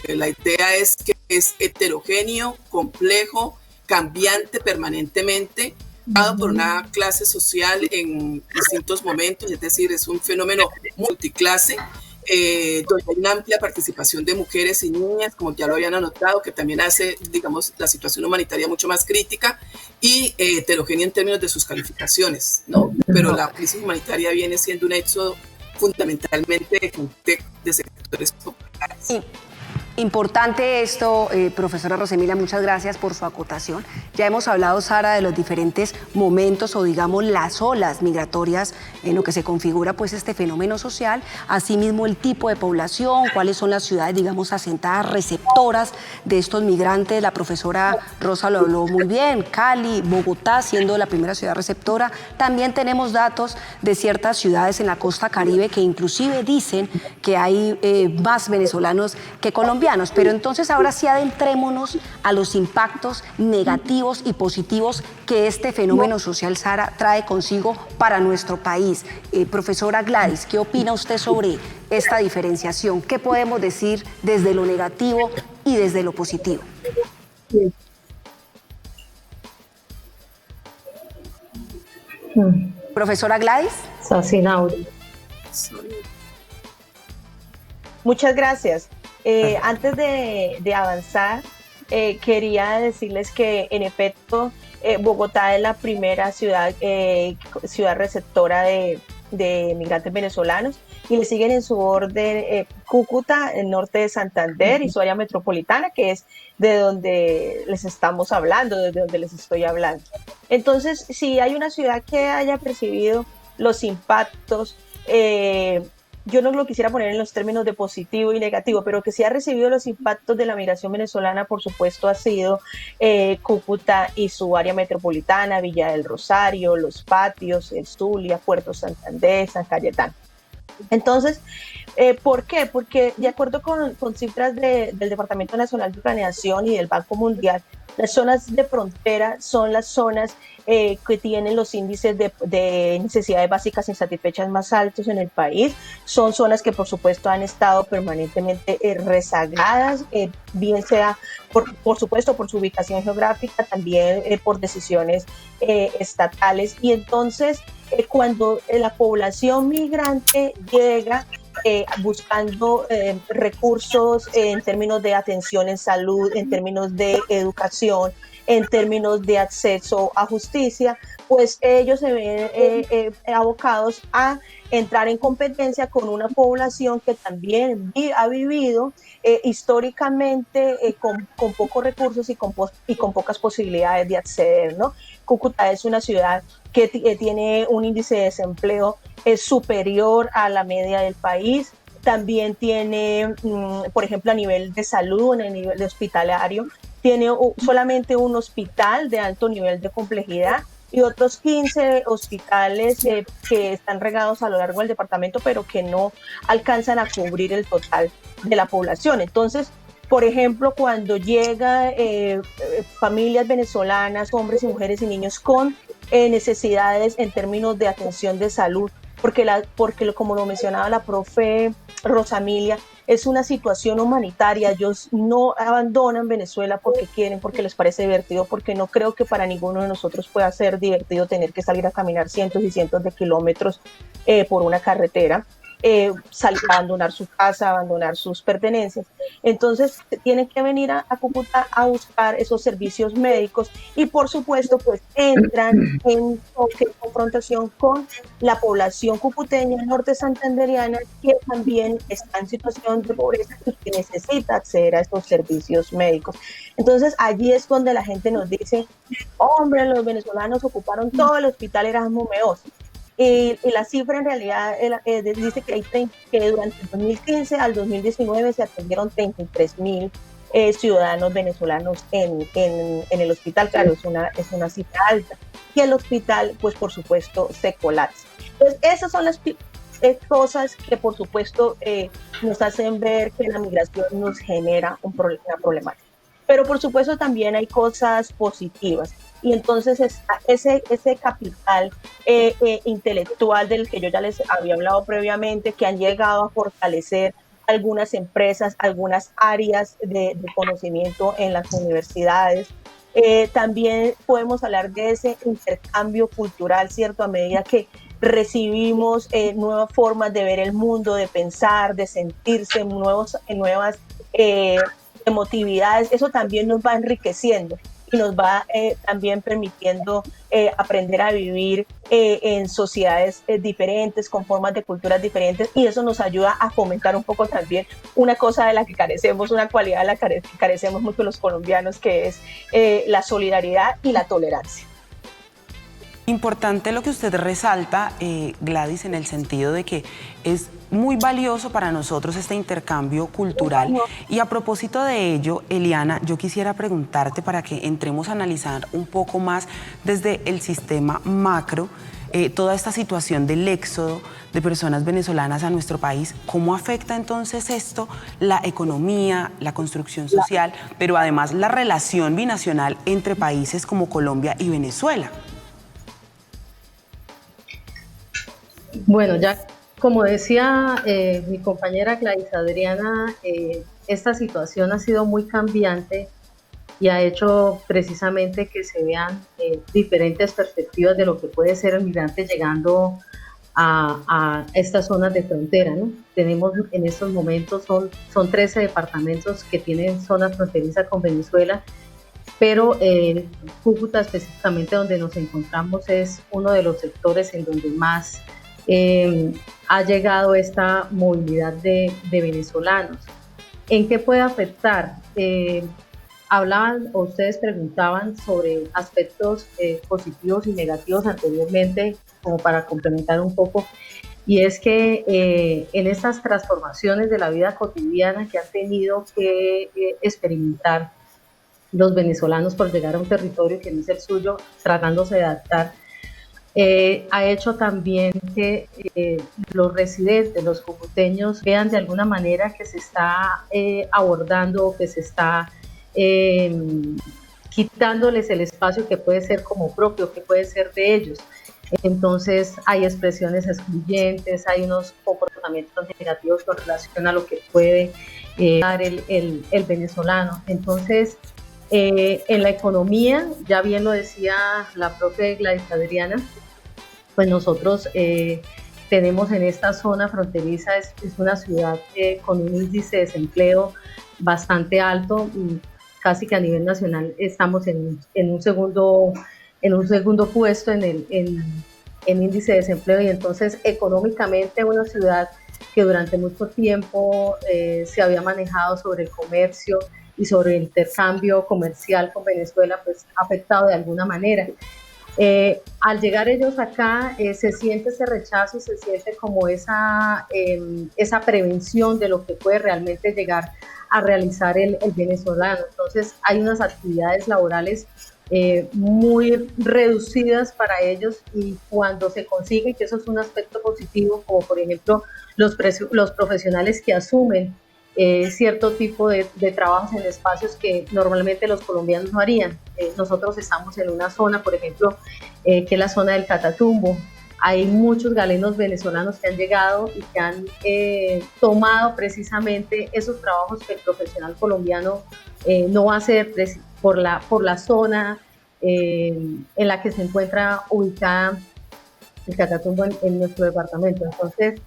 D: la idea es que es heterogéneo, complejo, cambiante permanentemente, dado por una clase social en distintos momentos, es decir, es un fenómeno multiclase, donde hay una amplia participación de mujeres y niñas, como ya lo habían anotado, que también hace, digamos, la situación humanitaria mucho más crítica y heterogénea en términos de sus calificaciones, ¿no? Pero la crisis humanitaria viene siendo un éxodo fundamentalmente de sectores populares.
B: Sí. Importante esto, profesora Rosemilia, muchas gracias por su acotación. Ya hemos hablado, Sara, de los diferentes momentos o digamos las olas migratorias en lo que se configura pues este fenómeno social, asimismo el tipo de población, cuáles son las ciudades digamos asentadas, receptoras de estos migrantes. La profesora Rosa lo habló muy bien, Cali, Bogotá siendo la primera ciudad receptora. También tenemos datos de ciertas ciudades en la costa Caribe que inclusive dicen que hay más venezolanos que colombianos. Pero entonces ahora sí adentrémonos a los impactos negativos y positivos que este fenómeno social, Sara, trae consigo para nuestro país. Profesora Gladys, ¿qué opina usted sobre esta diferenciación? ¿Qué podemos decir desde lo negativo y desde lo positivo? Profesora Gladys.
F: Muchas gracias. Antes de avanzar, quería decirles que en efecto Bogotá es la primera ciudad receptora de migrantes venezolanos y le siguen en su orden Cúcuta, el norte de Santander y su área metropolitana, que es de donde les estamos hablando, desde donde les estoy hablando. Entonces, si hay una ciudad que haya percibido los impactos, yo no lo quisiera poner en los términos de positivo y negativo, pero que sí ha recibido los impactos de la migración venezolana, por supuesto, ha sido Cúcuta y su área metropolitana, Villa del Rosario, Los Patios, el Zulia, Puerto Santander, San Cayetano. Entonces, ¿por qué? Porque de acuerdo con cifras del Departamento Nacional de Planeación y del Banco Mundial, las zonas de frontera son las zonas que tienen los índices de necesidades básicas insatisfechas más altos en el país. Son zonas que por supuesto han estado permanentemente rezagadas, bien sea por supuesto por su ubicación geográfica, también por decisiones estatales. Y entonces cuando la población migrante llega buscando recursos en términos de atención en salud, en términos de educación, en términos de acceso a justicia, pues ellos se ven abocados a entrar en competencia con una población que también ha vivido históricamente con pocos recursos y con pocas posibilidades de acceder, ¿no? Cúcuta es una ciudad que tiene un índice de desempleo superior a la media del país. También tiene, por ejemplo, a nivel de salud, a nivel de hospitalario, tiene solamente un hospital de alto nivel de complejidad y otros 15 hospitales que están regados a lo largo del departamento, pero que no alcanzan a cubrir el total de la población. Entonces, por ejemplo, cuando llegan familias venezolanas, hombres y mujeres y niños con necesidades en términos de atención de salud, porque como lo mencionaba la profe Rosamilia, es una situación humanitaria. Ellos no abandonan Venezuela porque quieren, porque les parece divertido, porque no creo que para ninguno de nosotros pueda ser divertido tener que salir a caminar cientos y cientos de kilómetros por una carretera. Salir a abandonar su casa, abandonar sus pertenencias. Entonces tienen que venir a Cúcuta a buscar esos servicios médicos y por supuesto pues entran en confrontación con la población cucuteña norte santanderiana que también está en situación de pobreza y que necesita acceder a estos servicios médicos. Entonces allí es donde la gente nos dice, hombre, los venezolanos ocuparon todo el hospital Erasmo Meos. Y la cifra en realidad dice que durante el 2015 al 2019 se atendieron 33.000 ciudadanos venezolanos en el hospital. Claro, es una cifra alta. Y el hospital, pues por supuesto, se colapsa. Entonces, esas son las cosas que por supuesto nos hacen ver que la migración nos genera una problemática. pero por supuesto también hay cosas positivas. Y entonces ese capital intelectual del que yo ya les había hablado previamente, que han llegado a fortalecer algunas empresas, algunas áreas de conocimiento en las universidades. También podemos hablar de ese intercambio cultural, ¿cierto? A medida que recibimos nuevas formas de ver el mundo, de pensar, de sentirse, nuevas emotividades, eso también nos va enriqueciendo y nos va también permitiendo aprender a vivir en sociedades diferentes, con formas de culturas diferentes, y eso nos ayuda a fomentar un poco también una cosa de la que carecemos, una cualidad de la que carecemos mucho los colombianos, que es la solidaridad y la tolerancia.
A: Importante lo que usted resalta, Gladys, en el sentido de que es muy valioso para nosotros este intercambio cultural. Y a propósito de ello, Eliana, yo quisiera preguntarte para que entremos a analizar un poco más desde el sistema macro, toda esta situación del éxodo de personas venezolanas a nuestro país. ¿Cómo afecta entonces esto la economía, la construcción social, pero además la relación binacional entre países como Colombia y Venezuela?
E: Bueno, ya como decía mi compañera Gladys Adriana, esta situación ha sido muy cambiante y ha hecho precisamente que se vean diferentes perspectivas de lo que puede ser el migrante llegando a estas zonas de frontera, ¿no? Tenemos en estos momentos, son 13 departamentos que tienen zona fronteriza con Venezuela, pero Cúcuta específicamente, donde nos encontramos, es uno de los sectores en donde más ha llegado esta movilidad de venezolanos. ¿En qué puede afectar? Hablaban o ustedes preguntaban sobre aspectos positivos y negativos anteriormente, como para complementar un poco, y es que en estas transformaciones de la vida cotidiana que han tenido que experimentar los venezolanos por llegar a un territorio que no es el suyo, tratándose de adaptar, ha hecho también que los residentes, los cucuteños, vean de alguna manera que se está abordando, que se está quitándoles el espacio que puede ser como propio, que puede ser de ellos. Entonces hay expresiones excluyentes, hay unos comportamientos negativos con relación a lo que puede dar el venezolano. Entonces, en la economía, ya bien lo decía la propia Gladys Adriana, pues nosotros tenemos en esta zona fronteriza, es una ciudad con un índice de desempleo bastante alto, casi que a nivel nacional estamos en un segundo puesto en índice de desempleo, y entonces económicamente una ciudad que durante mucho tiempo se había manejado sobre el comercio y sobre el intercambio comercial con Venezuela, pues ha afectado de alguna manera. Al llegar ellos acá se siente ese rechazo y se siente como esa prevención de lo que puede realmente llegar a realizar el venezolano. Entonces hay unas actividades laborales muy reducidas para ellos, y cuando se consigue, que eso es un aspecto positivo, como por ejemplo los profesionales que asumen cierto tipo de trabajos en espacios que normalmente los colombianos no harían. Nosotros estamos en una zona, por ejemplo, que es la zona del Catatumbo. Hay muchos galenos venezolanos que han llegado y que han tomado precisamente esos trabajos que el profesional colombiano no va a hacer por la zona en la que se encuentra ubicada el Catatumbo en nuestro departamento. Entonces,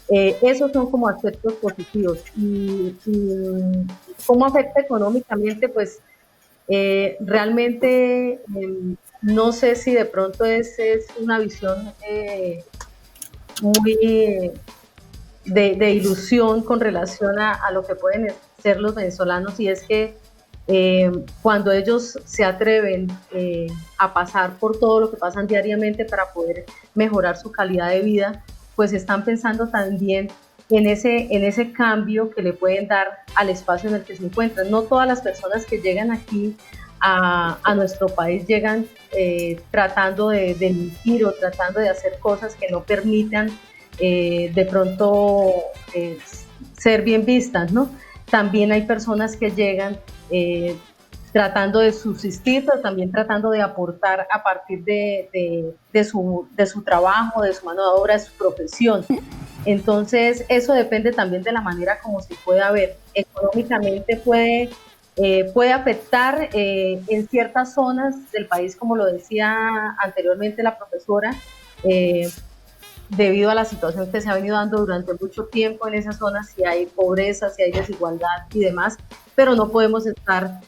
E: esos son como aspectos positivos. Y ¿cómo afecta económicamente? Pues realmente no sé si de pronto es una visión muy de ilusión con relación a lo que pueden ser los venezolanos, y es que cuando ellos se atreven a pasar por todo lo que pasan diariamente para poder mejorar su calidad de vida, pues están pensando también en ese cambio que le pueden dar al espacio en el que se encuentran. No todas las personas que llegan aquí a nuestro país llegan tratando de delinquir o tratando de hacer cosas que no permitan de pronto ser bien vistas, ¿no? También hay personas que llegan tratando de subsistir, pero también tratando de aportar a partir de su trabajo, de su mano de obra, de su profesión. Entonces, eso depende también de la manera como se pueda ver. Económicamente puede afectar en ciertas zonas del país, como lo decía anteriormente la profesora, debido a la situación que se ha venido dando durante mucho tiempo en esas zonas, si hay pobreza, si hay desigualdad y demás, pero no podemos estar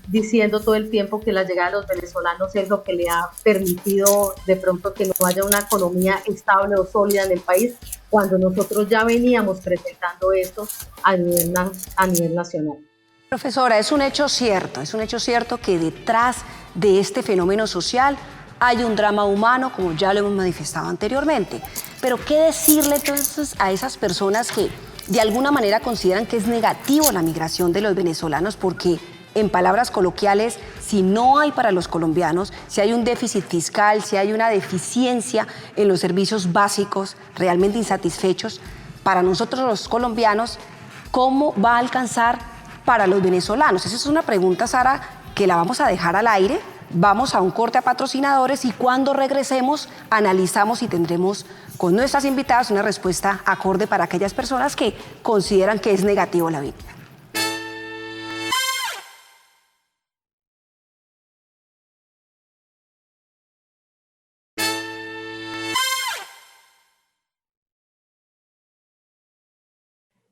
E: diciendo todo el tiempo que la llegada de los venezolanos es lo que le ha permitido de pronto que no haya una economía estable o sólida en el país, cuando nosotros ya veníamos presentando esto a nivel nacional.
B: Profesora, es un hecho cierto que detrás de este fenómeno social hay un drama humano, como ya lo hemos manifestado anteriormente. Pero ¿qué decirle entonces a esas personas que de alguna manera consideran que es negativo la migración de los venezolanos? Porque, en palabras coloquiales, si no hay para los colombianos, si hay un déficit fiscal, si hay una deficiencia en los servicios básicos realmente insatisfechos, para nosotros los colombianos, ¿cómo va a alcanzar para los venezolanos? Esa es una pregunta, Sara, que la vamos a dejar al aire. Vamos a un corte a patrocinadores y cuando regresemos analizamos y tendremos con nuestras invitadas una respuesta acorde para aquellas personas que consideran que es negativo la vida.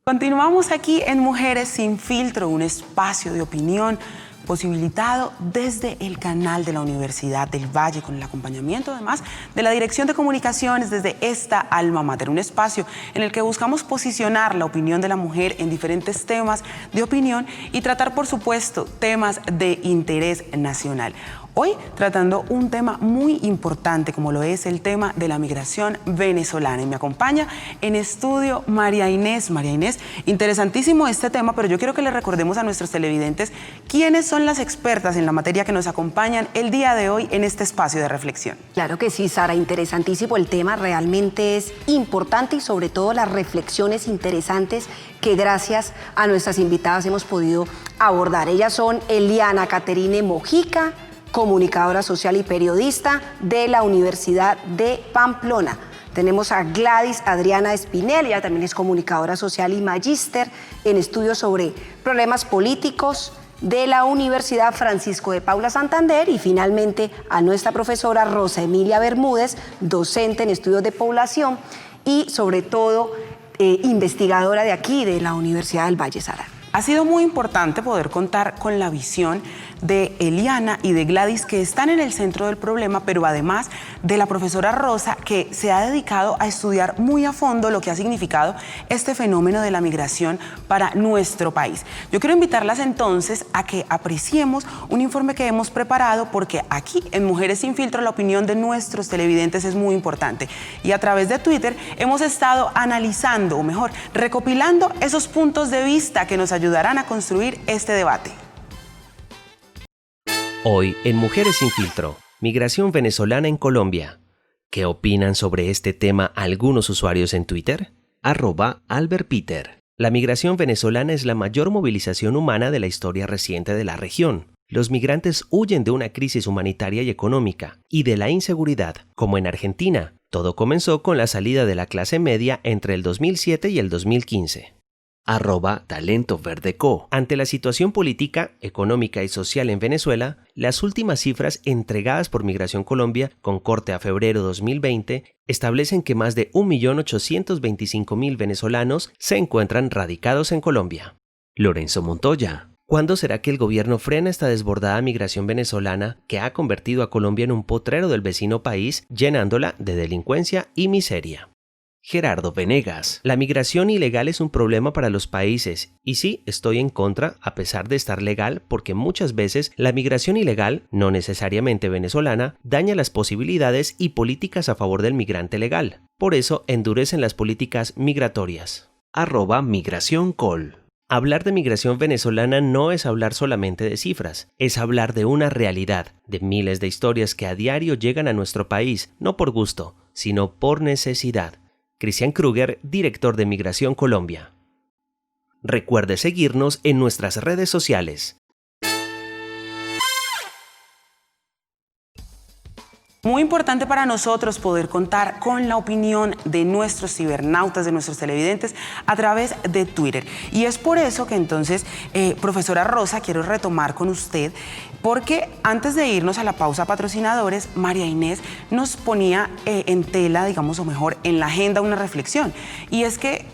A: Continuamos aquí en Mujeres sin Filtro, un espacio de opinión posibilitado desde el canal de la Universidad del Valle, con el acompañamiento además de la Dirección de Comunicaciones desde esta alma mater, un espacio en el que buscamos posicionar la opinión de la mujer en diferentes temas de opinión y tratar, por supuesto, temas de interés nacional. Hoy tratando un tema muy importante como lo es el tema de la migración venezolana. Y me acompaña en estudio María Inés. María Inés, interesantísimo este tema, pero yo quiero que le recordemos a nuestros televidentes quiénes son las expertas en la materia que nos acompañan el día de hoy en este espacio de reflexión.
B: Claro que sí, Sara, interesantísimo el tema, realmente es importante y sobre todo las reflexiones interesantes que gracias a nuestras invitadas hemos podido abordar. Ellas son Eliana Caterine Mojica, comunicadora social y periodista de la Universidad de Pamplona. Tenemos a Gladys Adriana Espinel, ella también es comunicadora social y magíster en estudios sobre problemas políticos de la Universidad Francisco de Paula Santander, y finalmente a nuestra profesora Rosa Emilia Bermúdez, docente en estudios de población y sobre todo investigadora de aquí, de la Universidad del Valle, Sara.
A: Ha sido muy importante poder contar con la visión de Eliana y de Gladys, que están en el centro del problema, pero además de la profesora Rosa, que se ha dedicado a estudiar muy a fondo lo que ha significado este fenómeno de la migración para nuestro país. Yo quiero invitarlas entonces a que apreciemos un informe que hemos preparado, porque aquí en Mujeres sin Filtro la opinión de nuestros televidentes es muy importante. Y a través de Twitter hemos estado analizando, o mejor, recopilando esos puntos de vista que nos ayudarán a construir este debate.
C: Hoy en Mujeres sin Filtro, migración venezolana en Colombia. ¿Qué opinan sobre este tema algunos usuarios en Twitter? @AlbertPeter. La migración venezolana es la mayor movilización humana de la historia reciente de la región. Los migrantes huyen de una crisis humanitaria y económica y de la inseguridad, como en Argentina. Todo comenzó con la salida de la clase media entre el 2007 y el 2015. @TalentoVerdeCo. Ante la situación política, económica y social en Venezuela, las últimas cifras entregadas por Migración Colombia, con corte a febrero 2020, establecen que más de 1.825.000 venezolanos se encuentran radicados en Colombia. Lorenzo Montoya. ¿Cuándo será que el gobierno frena esta desbordada migración venezolana que ha convertido a Colombia en un potrero del vecino país, llenándola de delincuencia y miseria? Gerardo Venegas. La migración ilegal es un problema para los países, y sí, estoy en contra, a pesar de estar legal, porque muchas veces la migración ilegal, no necesariamente venezolana, daña las posibilidades y políticas a favor del migrante legal. Por eso endurecen las políticas migratorias. @MigraciónCol. Hablar de migración venezolana no es hablar solamente de cifras, es hablar de una realidad, de miles de historias que a diario llegan a nuestro país, no por gusto, sino por necesidad. Cristian Kruger, director de Migración Colombia. Recuerde seguirnos en nuestras redes sociales.
A: Muy importante para nosotros poder contar con la opinión de nuestros cibernautas, de nuestros televidentes, a través de Twitter. Y es por eso que entonces, profesora Rosa, quiero retomar con usted, porque antes de irnos a la pausa patrocinadores, María Inés nos ponía en tela, digamos, o mejor, en la agenda una reflexión. Y es que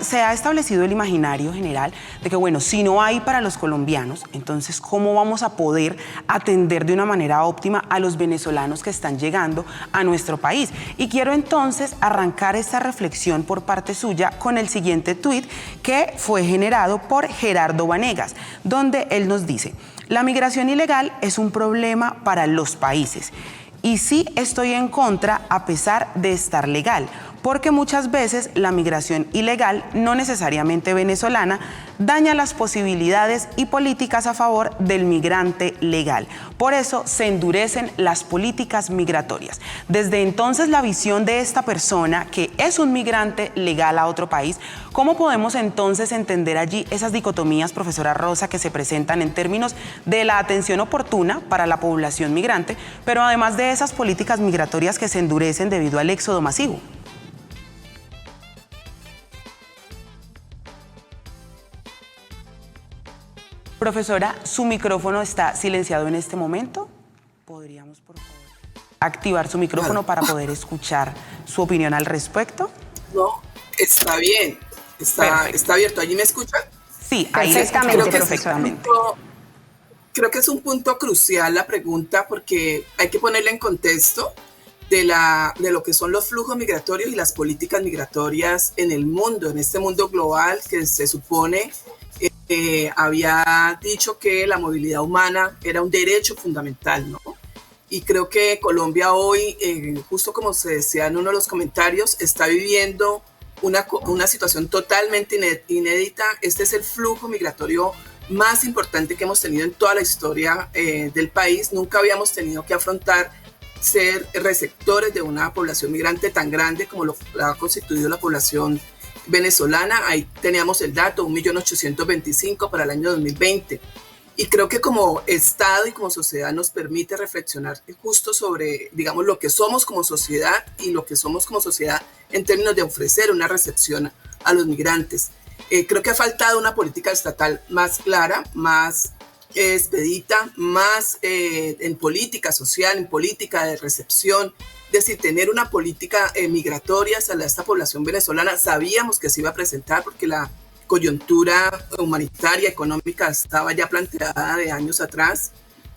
A: se ha establecido el imaginario general de que, bueno, si no hay para los colombianos, entonces, ¿cómo vamos a poder atender de una manera óptima a los venezolanos que están llegando a nuestro país? Y quiero entonces arrancar esta reflexión por parte suya con el siguiente tuit que fue generado por Gerardo Vanegas, donde él nos dice: la migración ilegal es un problema para los países. Y sí estoy en contra a pesar de estar legal, porque muchas veces la migración ilegal, no necesariamente venezolana, daña las posibilidades y políticas a favor del migrante legal. Por eso se endurecen las políticas migratorias. Desde entonces, la visión de esta persona, que es un migrante legal a otro país, ¿cómo podemos entonces entender allí esas dicotomías, profesora Rosa, que se presentan en términos de la atención oportuna para la población migrante, pero además de esas políticas migratorias que se endurecen debido al éxodo masivo? Profesora, su micrófono está silenciado en este momento. ¿Podríamos, por favor, activar su micrófono para poder escuchar su opinión al respecto?
D: No, está bien, está abierto. ¿Allí me escuchan?
A: Sí, ahí perfectamente, perfectamente.
D: Creo que es un punto crucial la pregunta, porque hay que ponerla en contexto de lo que son los flujos migratorios y las políticas migratorias en el mundo, en este mundo global que se supone había dicho que la movilidad humana era un derecho fundamental, ¿no? Y creo que Colombia hoy, justo como se decía en uno de los comentarios, está viviendo una situación totalmente inédita. Este es el flujo migratorio más importante que hemos tenido en toda la historia del país. Nunca habíamos tenido que afrontar ser receptores de una población migrante tan grande como lo ha constituido la población venezolana. Ahí teníamos el dato, 1.825.000 para el año 2020. Y creo que como Estado y como sociedad nos permite reflexionar justo sobre, digamos, lo que somos como sociedad y lo que somos como sociedad en términos de ofrecer una recepción a los migrantes. Creo que ha faltado una política estatal más clara, más expedita, más en política social, en política de recepción. Es decir, tener una política migratoria hacia esta población venezolana. Sabíamos que se iba a presentar porque la coyuntura humanitaria, económica estaba ya planteada de años atrás,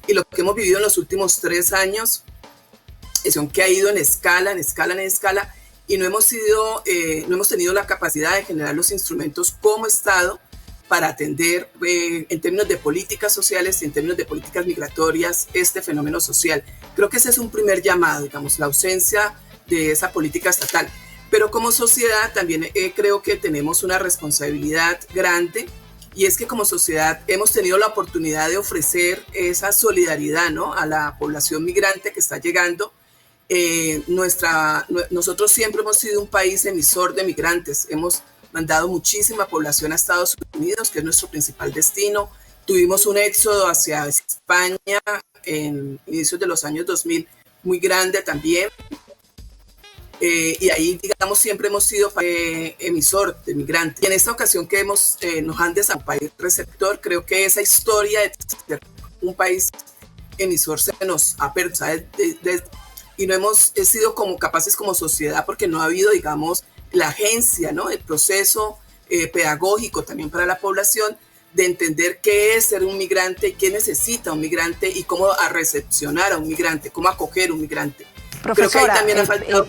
D: y lo que hemos vivido en los últimos 3 años es que ha ido en escala, y no hemos tenido la capacidad de generar los instrumentos como Estado para atender en términos de políticas sociales y en términos de políticas migratorias este fenómeno social. Creo que ese es un primer llamado, digamos, la ausencia de esa política estatal. Pero como sociedad también creo que tenemos una responsabilidad grande, y es que como sociedad hemos tenido la oportunidad de ofrecer esa solidaridad, ¿no?, a la población migrante que está llegando. Nosotros siempre hemos sido un país emisor de migrantes. Hemos mandado muchísima población a Estados Unidos, que es nuestro principal destino. Tuvimos un éxodo hacia España en inicios de los años 2000 muy grande también. Y ahí, digamos, siempre hemos sido emisor de migrantes. Y en esta ocasión que nos han desarrollado un país receptor, creo que esa historia de ser un país emisor se nos ha perdido, y no hemos sido como capaces como sociedad, porque no ha habido, digamos, la agencia, ¿no?, el proceso pedagógico también para la población de entender qué es ser un migrante y qué necesita un migrante y cómo recepcionar a un migrante, cómo acoger un migrante.
B: Profesora,
D: también ha faltado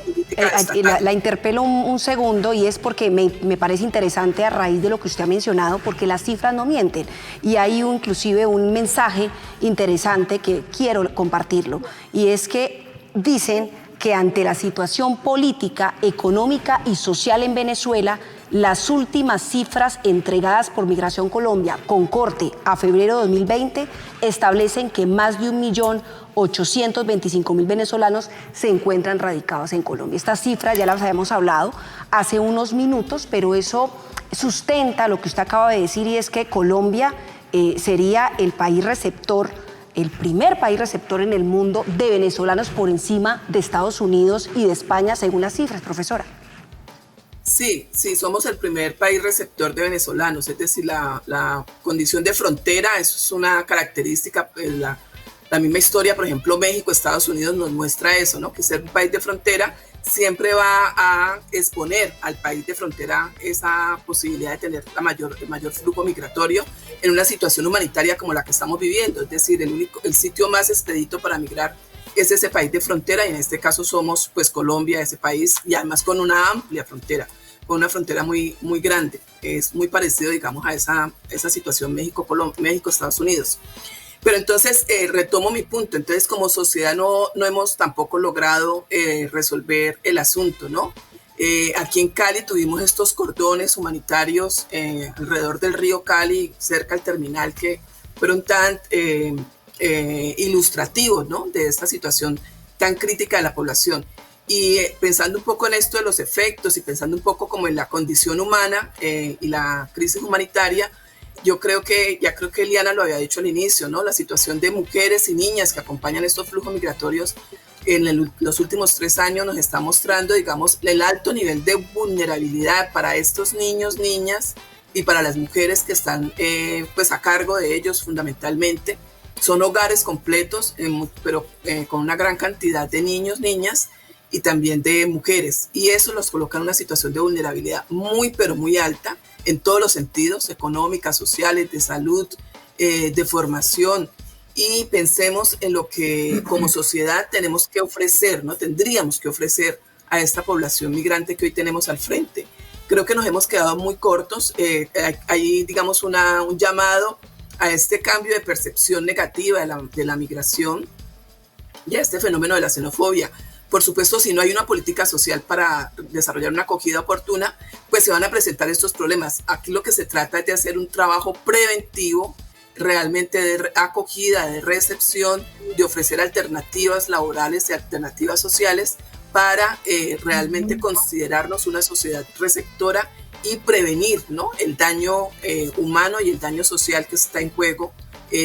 B: la interpelo un segundo, y es porque me parece interesante a raíz de lo que usted ha mencionado, porque las cifras no mienten, y hay inclusive un mensaje interesante que quiero compartirlo, y es que dicen que ante la situación política, económica y social en Venezuela, las últimas cifras entregadas por Migración Colombia con corte a febrero de 2020 establecen que más de 1.825.000 venezolanos se encuentran radicados en Colombia. Estas cifras ya las habíamos hablado hace unos minutos, pero eso sustenta lo que usted acaba de decir, y es que Colombia sería el país receptor el primer país receptor en el mundo de venezolanos por encima de Estados Unidos y de España, según las cifras, profesora.
D: Sí, somos el primer país receptor de venezolanos, es decir, la condición de frontera, eso es una característica, la misma historia, por ejemplo, México, Estados Unidos nos muestra eso, ¿no? Que ser un país de frontera siempre va a exponer al país de frontera esa posibilidad de tener el mayor flujo migratorio en una situación humanitaria como la que estamos viviendo, es decir, el sitio más expedito para migrar es ese país de frontera, y en este caso somos pues Colombia, ese país, y además con una amplia frontera, con una frontera muy, muy grande. Es muy parecido, digamos, a esa situación México-Estados Unidos. Pero entonces retomo mi punto. Entonces, como sociedad no hemos tampoco logrado resolver el asunto, ¿no? Aquí en Cali tuvimos estos cordones humanitarios alrededor del río Cali, cerca al terminal, que fueron tan ilustrativos, ¿no? De esta situación tan crítica de la población. Y pensando un poco en esto de los efectos y pensando un poco como en la condición humana y la crisis humanitaria, yo creo que Eliana lo había dicho al inicio, ¿no? La situación de mujeres y niñas que acompañan estos flujos migratorios en los últimos 3 años nos está mostrando, digamos, el alto nivel de vulnerabilidad para estos niños, niñas y para las mujeres que están pues a cargo de ellos fundamentalmente. Son hogares completos, pero con una gran cantidad de niños, niñas y también de mujeres. Y eso los coloca en una situación de vulnerabilidad muy, pero muy alta en todos los sentidos, económicas, sociales, de salud, de formación. Y pensemos en lo que como sociedad tenemos que ofrecer, ¿no? Tendríamos que ofrecer a esta población migrante que hoy tenemos al frente. Creo que nos hemos quedado muy cortos. Hay, digamos, un llamado a este cambio de percepción negativa de la migración y a este fenómeno de la xenofobia. Por supuesto, si no hay una política social para desarrollar una acogida oportuna, pues se van a presentar estos problemas. Aquí lo que se trata es de hacer un trabajo preventivo, realmente de acogida, de recepción, de ofrecer alternativas laborales y alternativas sociales para realmente considerarnos una sociedad receptora y prevenir, ¿no? El daño humano y el daño social que está en juego,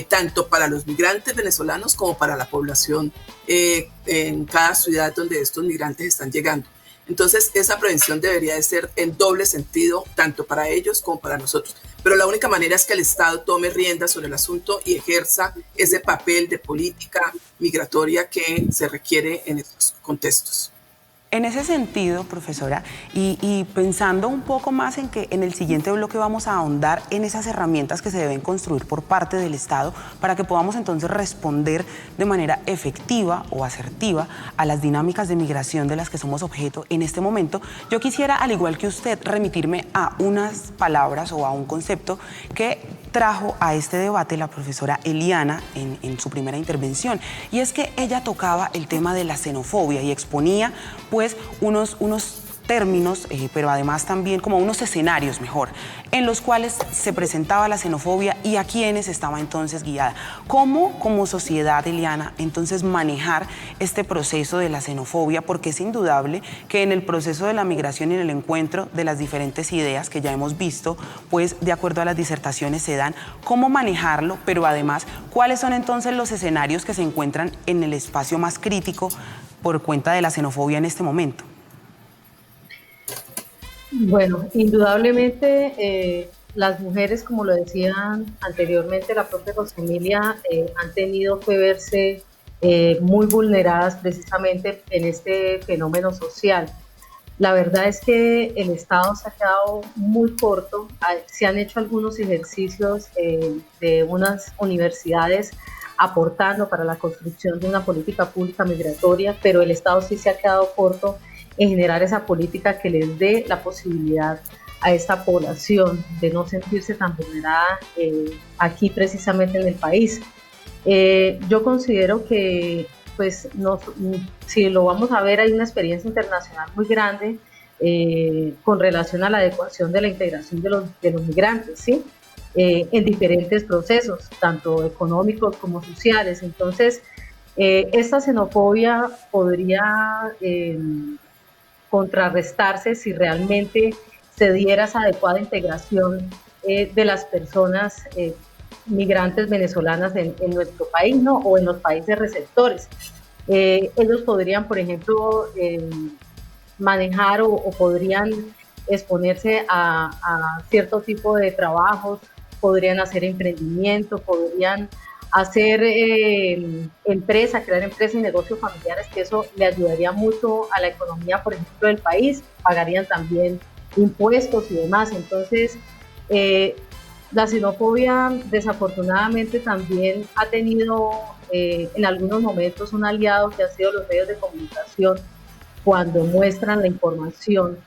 D: tanto para los migrantes venezolanos como para la población en cada ciudad donde estos migrantes están llegando. Entonces, esa prevención debería de ser en doble sentido, tanto para ellos como para nosotros. Pero la única manera es que el Estado tome riendas sobre el asunto y ejerza ese papel de política migratoria que se requiere en estos contextos.
A: En ese sentido, profesora, y pensando un poco más en que en el siguiente bloque vamos a ahondar en esas herramientas que se deben construir por parte del Estado para que podamos entonces responder de manera efectiva o asertiva a las dinámicas de migración de las que somos objeto en este momento, yo quisiera, al igual que usted, remitirme a unas palabras o a un concepto que trajo a este debate la profesora Eliana en su primera intervención, y es que ella tocaba el tema de la xenofobia y exponía pues unos términos, pero además también como unos escenarios mejor, en los cuales se presentaba la xenofobia y a quiénes estaba entonces guiada. ¿Cómo como sociedad, Eliana, entonces manejar este proceso de la xenofobia? Porque es indudable que en el proceso de la migración y en el encuentro de las diferentes ideas que ya hemos visto, pues de acuerdo a las disertaciones se dan, cómo manejarlo, pero además, ¿cuáles son entonces los escenarios que se encuentran en el espacio más crítico por cuenta de la xenofobia en este momento?
E: Bueno, indudablemente las mujeres, como lo decían anteriormente la propia Emilia, han tenido que verse muy vulneradas precisamente en este fenómeno social. La verdad es que el Estado se ha quedado muy corto. Se han hecho algunos ejercicios de unas universidades aportando para la construcción de una política pública migratoria, pero el Estado sí se ha quedado corto en generar esa política que les dé la posibilidad a esta población de no sentirse tan vulnerada aquí precisamente en el país. Yo considero que, pues, si lo vamos a ver, hay una experiencia internacional muy grande con relación a la adecuación de la integración de los migrantes, ¿sí? En diferentes procesos, tanto económicos como sociales. Entonces, esta xenofobia podría contrarrestarse si realmente se diera esa adecuada integración de las personas migrantes venezolanas en nuestro país, ¿no? O en los países receptores. Ellos podrían, por ejemplo, manejar o podrían exponerse a cierto tipo de trabajos, podrían hacer emprendimiento, podrían hacer empresa, crear empresas y negocios familiares, que eso le ayudaría mucho a la economía, por ejemplo, del país, pagarían también impuestos y demás. Entonces, la xenofobia desafortunadamente también ha tenido en algunos momentos un aliado que ha sido los medios de comunicación cuando muestran la información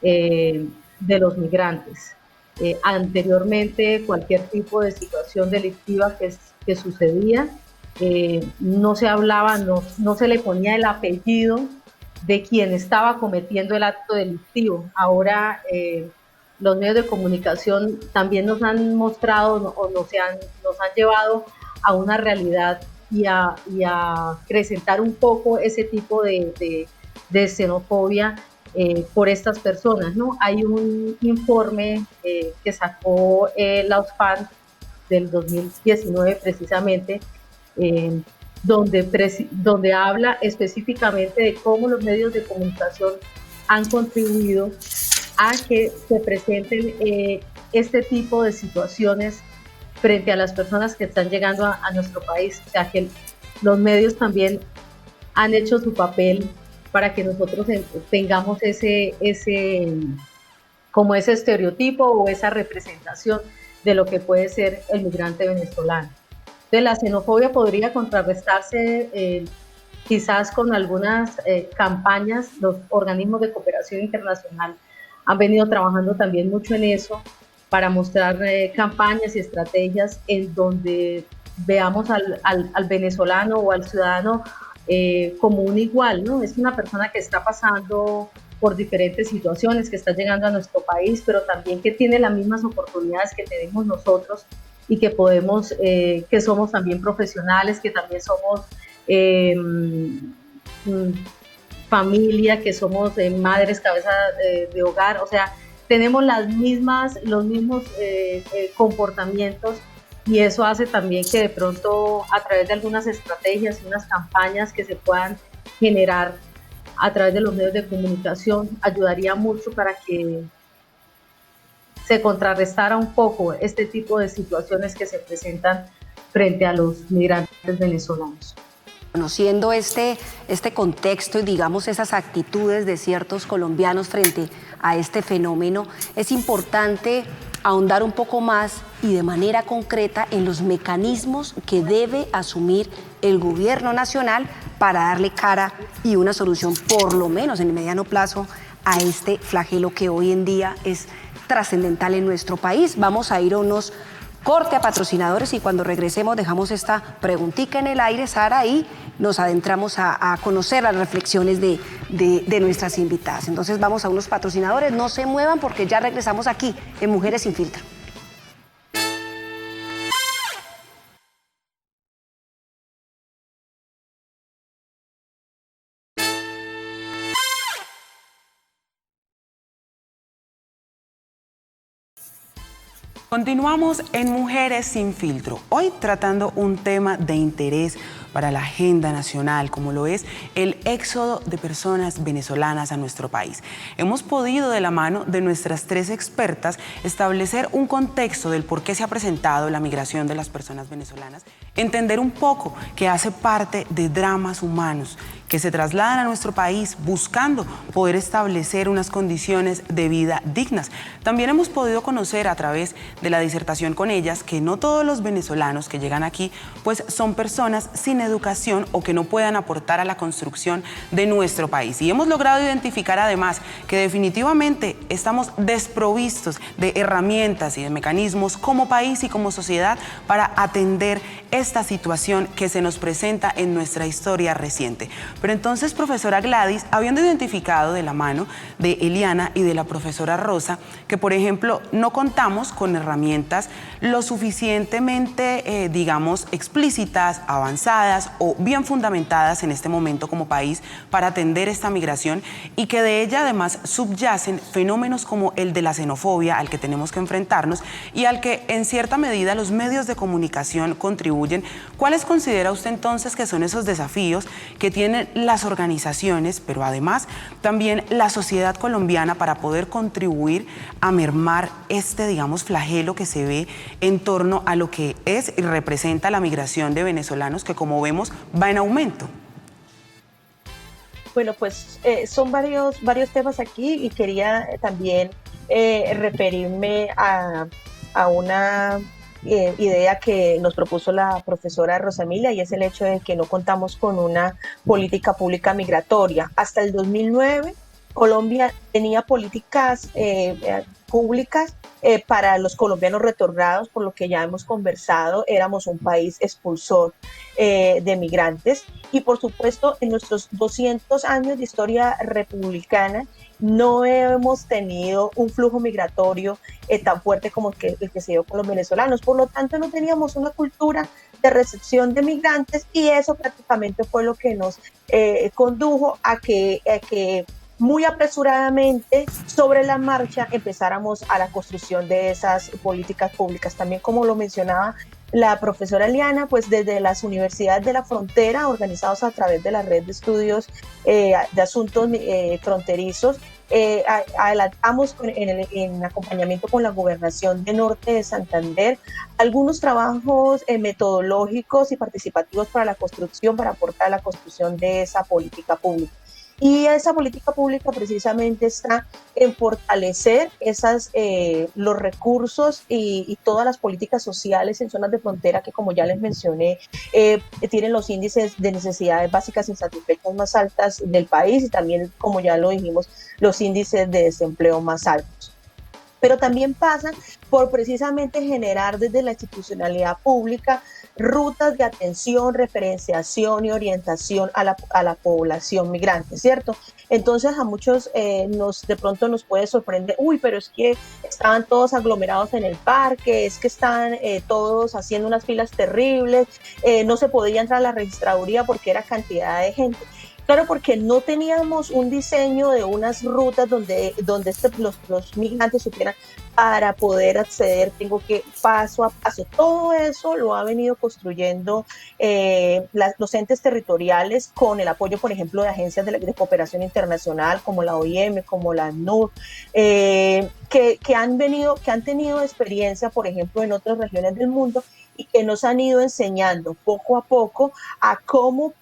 E: de los migrantes. Anteriormente, cualquier tipo de situación delictiva que sucedía, no se hablaba, no se le ponía el apellido de quien estaba cometiendo el acto delictivo. Ahora los medios de comunicación también nos han mostrado o nos han llevado a una realidad y a acrecentar un poco ese tipo de xenofobia por estas personas, ¿no? Hay un informe que sacó la OXFAM del 2019 precisamente, donde habla específicamente de cómo los medios de comunicación han contribuido a que se presenten este tipo de situaciones frente a las personas que están llegando a nuestro país. O sea, que los medios también han hecho su papel para que nosotros tengamos como ese estereotipo o esa representación de lo que puede ser el migrante venezolano. Entonces, la xenofobia podría contrarrestarse quizás con algunas campañas. Los organismos de cooperación internacional han venido trabajando también mucho en eso, para mostrar campañas y estrategias en donde veamos al venezolano o al ciudadano como un igual, ¿no? Es una persona que está pasando por diferentes situaciones, que está llegando a nuestro país, pero también que tiene las mismas oportunidades que tenemos nosotros y que podemos, que somos también profesionales, que también somos familia, que somos madres, cabeza de hogar. O sea, tenemos los mismos comportamientos, y eso hace también que de pronto a través de algunas estrategias y unas campañas que se puedan generar a través de los medios de comunicación ayudaría mucho para que se contrarrestara un poco este tipo de situaciones que se presentan frente a los migrantes venezolanos.
B: Conociendo este contexto y digamos esas actitudes de ciertos colombianos frente a este fenómeno, es importante ahondar un poco más y de manera concreta en los mecanismos que debe asumir el gobierno nacional para darle cara y una solución, por lo menos en el mediano plazo, a este flagelo que hoy en día es trascendental en nuestro país. Vamos a ir a unos corte a patrocinadores y cuando regresemos dejamos esta preguntita en el aire, Sara, y nos adentramos a conocer las reflexiones de nuestras invitadas. Entonces vamos a unos patrocinadores, no se muevan porque ya regresamos aquí en Mujeres Sin Filtro.
A: Continuamos en Mujeres Sin Filtro, hoy tratando un tema de interés para la agenda nacional, como lo es el éxodo de personas venezolanas a nuestro país. Hemos podido, de la mano de nuestras tres expertas, establecer un contexto del por qué se ha presentado la migración de las personas venezolanas, entender un poco que hace parte de dramas humanos que se trasladan a nuestro país buscando poder establecer unas condiciones de vida dignas. También hemos podido conocer a través de la disertación con ellas que no todos los venezolanos que llegan aquí pues son personas sin educación o que no puedan aportar a la construcción de nuestro país. Y hemos logrado identificar además que definitivamente estamos desprovistos de herramientas y de mecanismos como país y como sociedad para atender esta situación que se nos presenta en nuestra historia reciente. Pero entonces, profesora Gladys, habiendo identificado de la mano de Eliana y de la profesora Rosa que, por ejemplo, no contamos con herramientas lo suficientemente, digamos, explícitas, avanzadas o bien fundamentadas en este momento como país para atender esta migración, y que de ella además subyacen fenómenos como el de la xenofobia al que tenemos que enfrentarnos y al que en cierta medida los medios de comunicación contribuyen, ¿cuáles considera usted entonces que son esos desafíos que tienen las organizaciones, pero además también la sociedad colombiana, para poder contribuir a mermar este, digamos, flagelo que se ve en torno a lo que es y representa la migración de venezolanos, que como vemos va en aumento?
F: Bueno, pues son varios temas aquí, y quería también referirme a una idea que nos propuso la profesora Rosa Emilia, y es el hecho de que no contamos con una política pública migratoria. Hasta el 2009, Colombia tenía políticas públicas para los colombianos retornados, por lo que ya hemos conversado, éramos un país expulsor de migrantes, y por supuesto en nuestros 200 años de historia republicana no hemos tenido un flujo migratorio tan fuerte como el que se dio con los venezolanos. Por lo tanto, no teníamos una cultura de recepción de migrantes, y eso prácticamente fue lo que nos condujo a que muy apresuradamente, sobre la marcha, empezáramos a la construcción de esas políticas públicas. También, como lo mencionaba la profesora Eliana, pues desde las universidades de la frontera, organizados a través de la red de estudios de asuntos fronterizos, adelantamos en acompañamiento con la Gobernación de Norte de Santander algunos trabajos metodológicos y participativos para la construcción, para aportar a la construcción de esa política pública. Y esa política pública precisamente está en fortalecer los recursos y todas las políticas sociales en zonas de frontera que, como ya les mencioné, tienen los índices de necesidades básicas insatisfechas más altas del país, y también, como ya lo dijimos, los índices de desempleo más altos. Pero también pasan por precisamente generar desde la institucionalidad pública rutas de atención, referenciación y orientación a la población migrante, ¿cierto? Entonces a muchos de pronto nos puede sorprender, pero es que estaban todos aglomerados en el parque, es que están todos haciendo unas filas terribles, no se podía entrar a la registraduría porque era cantidad de gente. Claro, porque no teníamos un diseño de unas rutas donde los migrantes supieran, para poder acceder, tengo que paso a paso. Todo eso lo ha venido construyendo los entes territoriales con el apoyo, por ejemplo, de agencias de cooperación internacional como la OIM, como la ACNUR, que han tenido experiencia, por ejemplo, en otras regiones del mundo, y que nos han ido enseñando poco a poco a cómo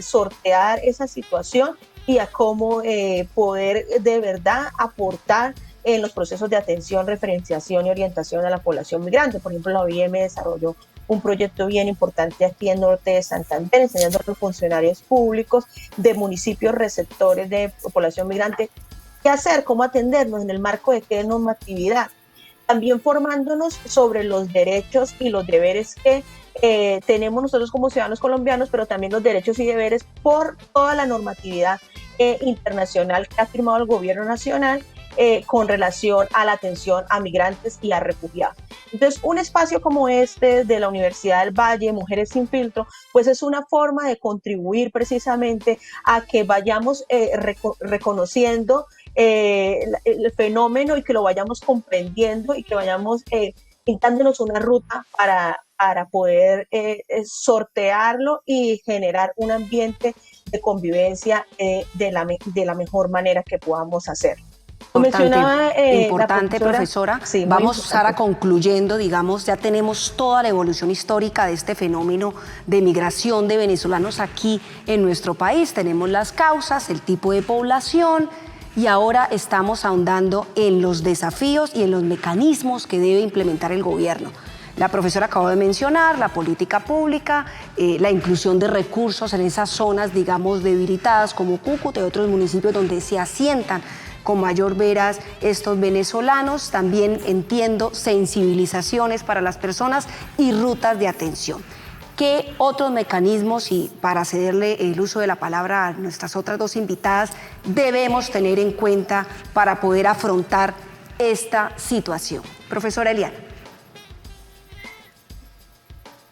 F: sortear esa situación y a cómo poder de verdad aportar en los procesos de atención, referenciación y orientación a la población migrante. Por ejemplo, la OIM desarrolló un proyecto bien importante aquí en Norte de Santander, enseñando a los funcionarios públicos de municipios receptores de población migrante qué hacer, cómo atendernos, en el marco de qué normatividad. También formándonos sobre los derechos y los deberes que tenemos nosotros como ciudadanos colombianos, pero también los derechos y deberes por toda la normatividad internacional que ha firmado el gobierno nacional con relación a la atención a migrantes y a refugiados. Entonces, un espacio como este de la Universidad del Valle, Mujeres Sin Filtro, pues es una forma de contribuir precisamente a que vayamos reconociendo el fenómeno, y que lo vayamos comprendiendo, y que vayamos pintándonos una ruta para poder sortearlo y generar un ambiente de convivencia de la mejor manera que podamos hacer.
B: Importante, profesora.
F: Sí,
B: vamos,
F: importante.
B: Sara, concluyendo, digamos, ya tenemos toda la evolución histórica de este fenómeno de migración de venezolanos aquí en nuestro país. Tenemos las causas, el tipo de población, y ahora estamos ahondando en los desafíos y en los mecanismos que debe implementar el gobierno. La profesora acabó de mencionar la política pública, la inclusión de recursos en esas zonas, digamos, debilitadas como Cúcuta y otros municipios donde se asientan con mayor veras estos venezolanos. También entiendo sensibilizaciones para las personas y rutas de atención. ¿Qué otros mecanismos, y para cederle el uso de la palabra a nuestras otras dos invitadas, debemos tener en cuenta para poder afrontar esta situación? Profesora Eliana.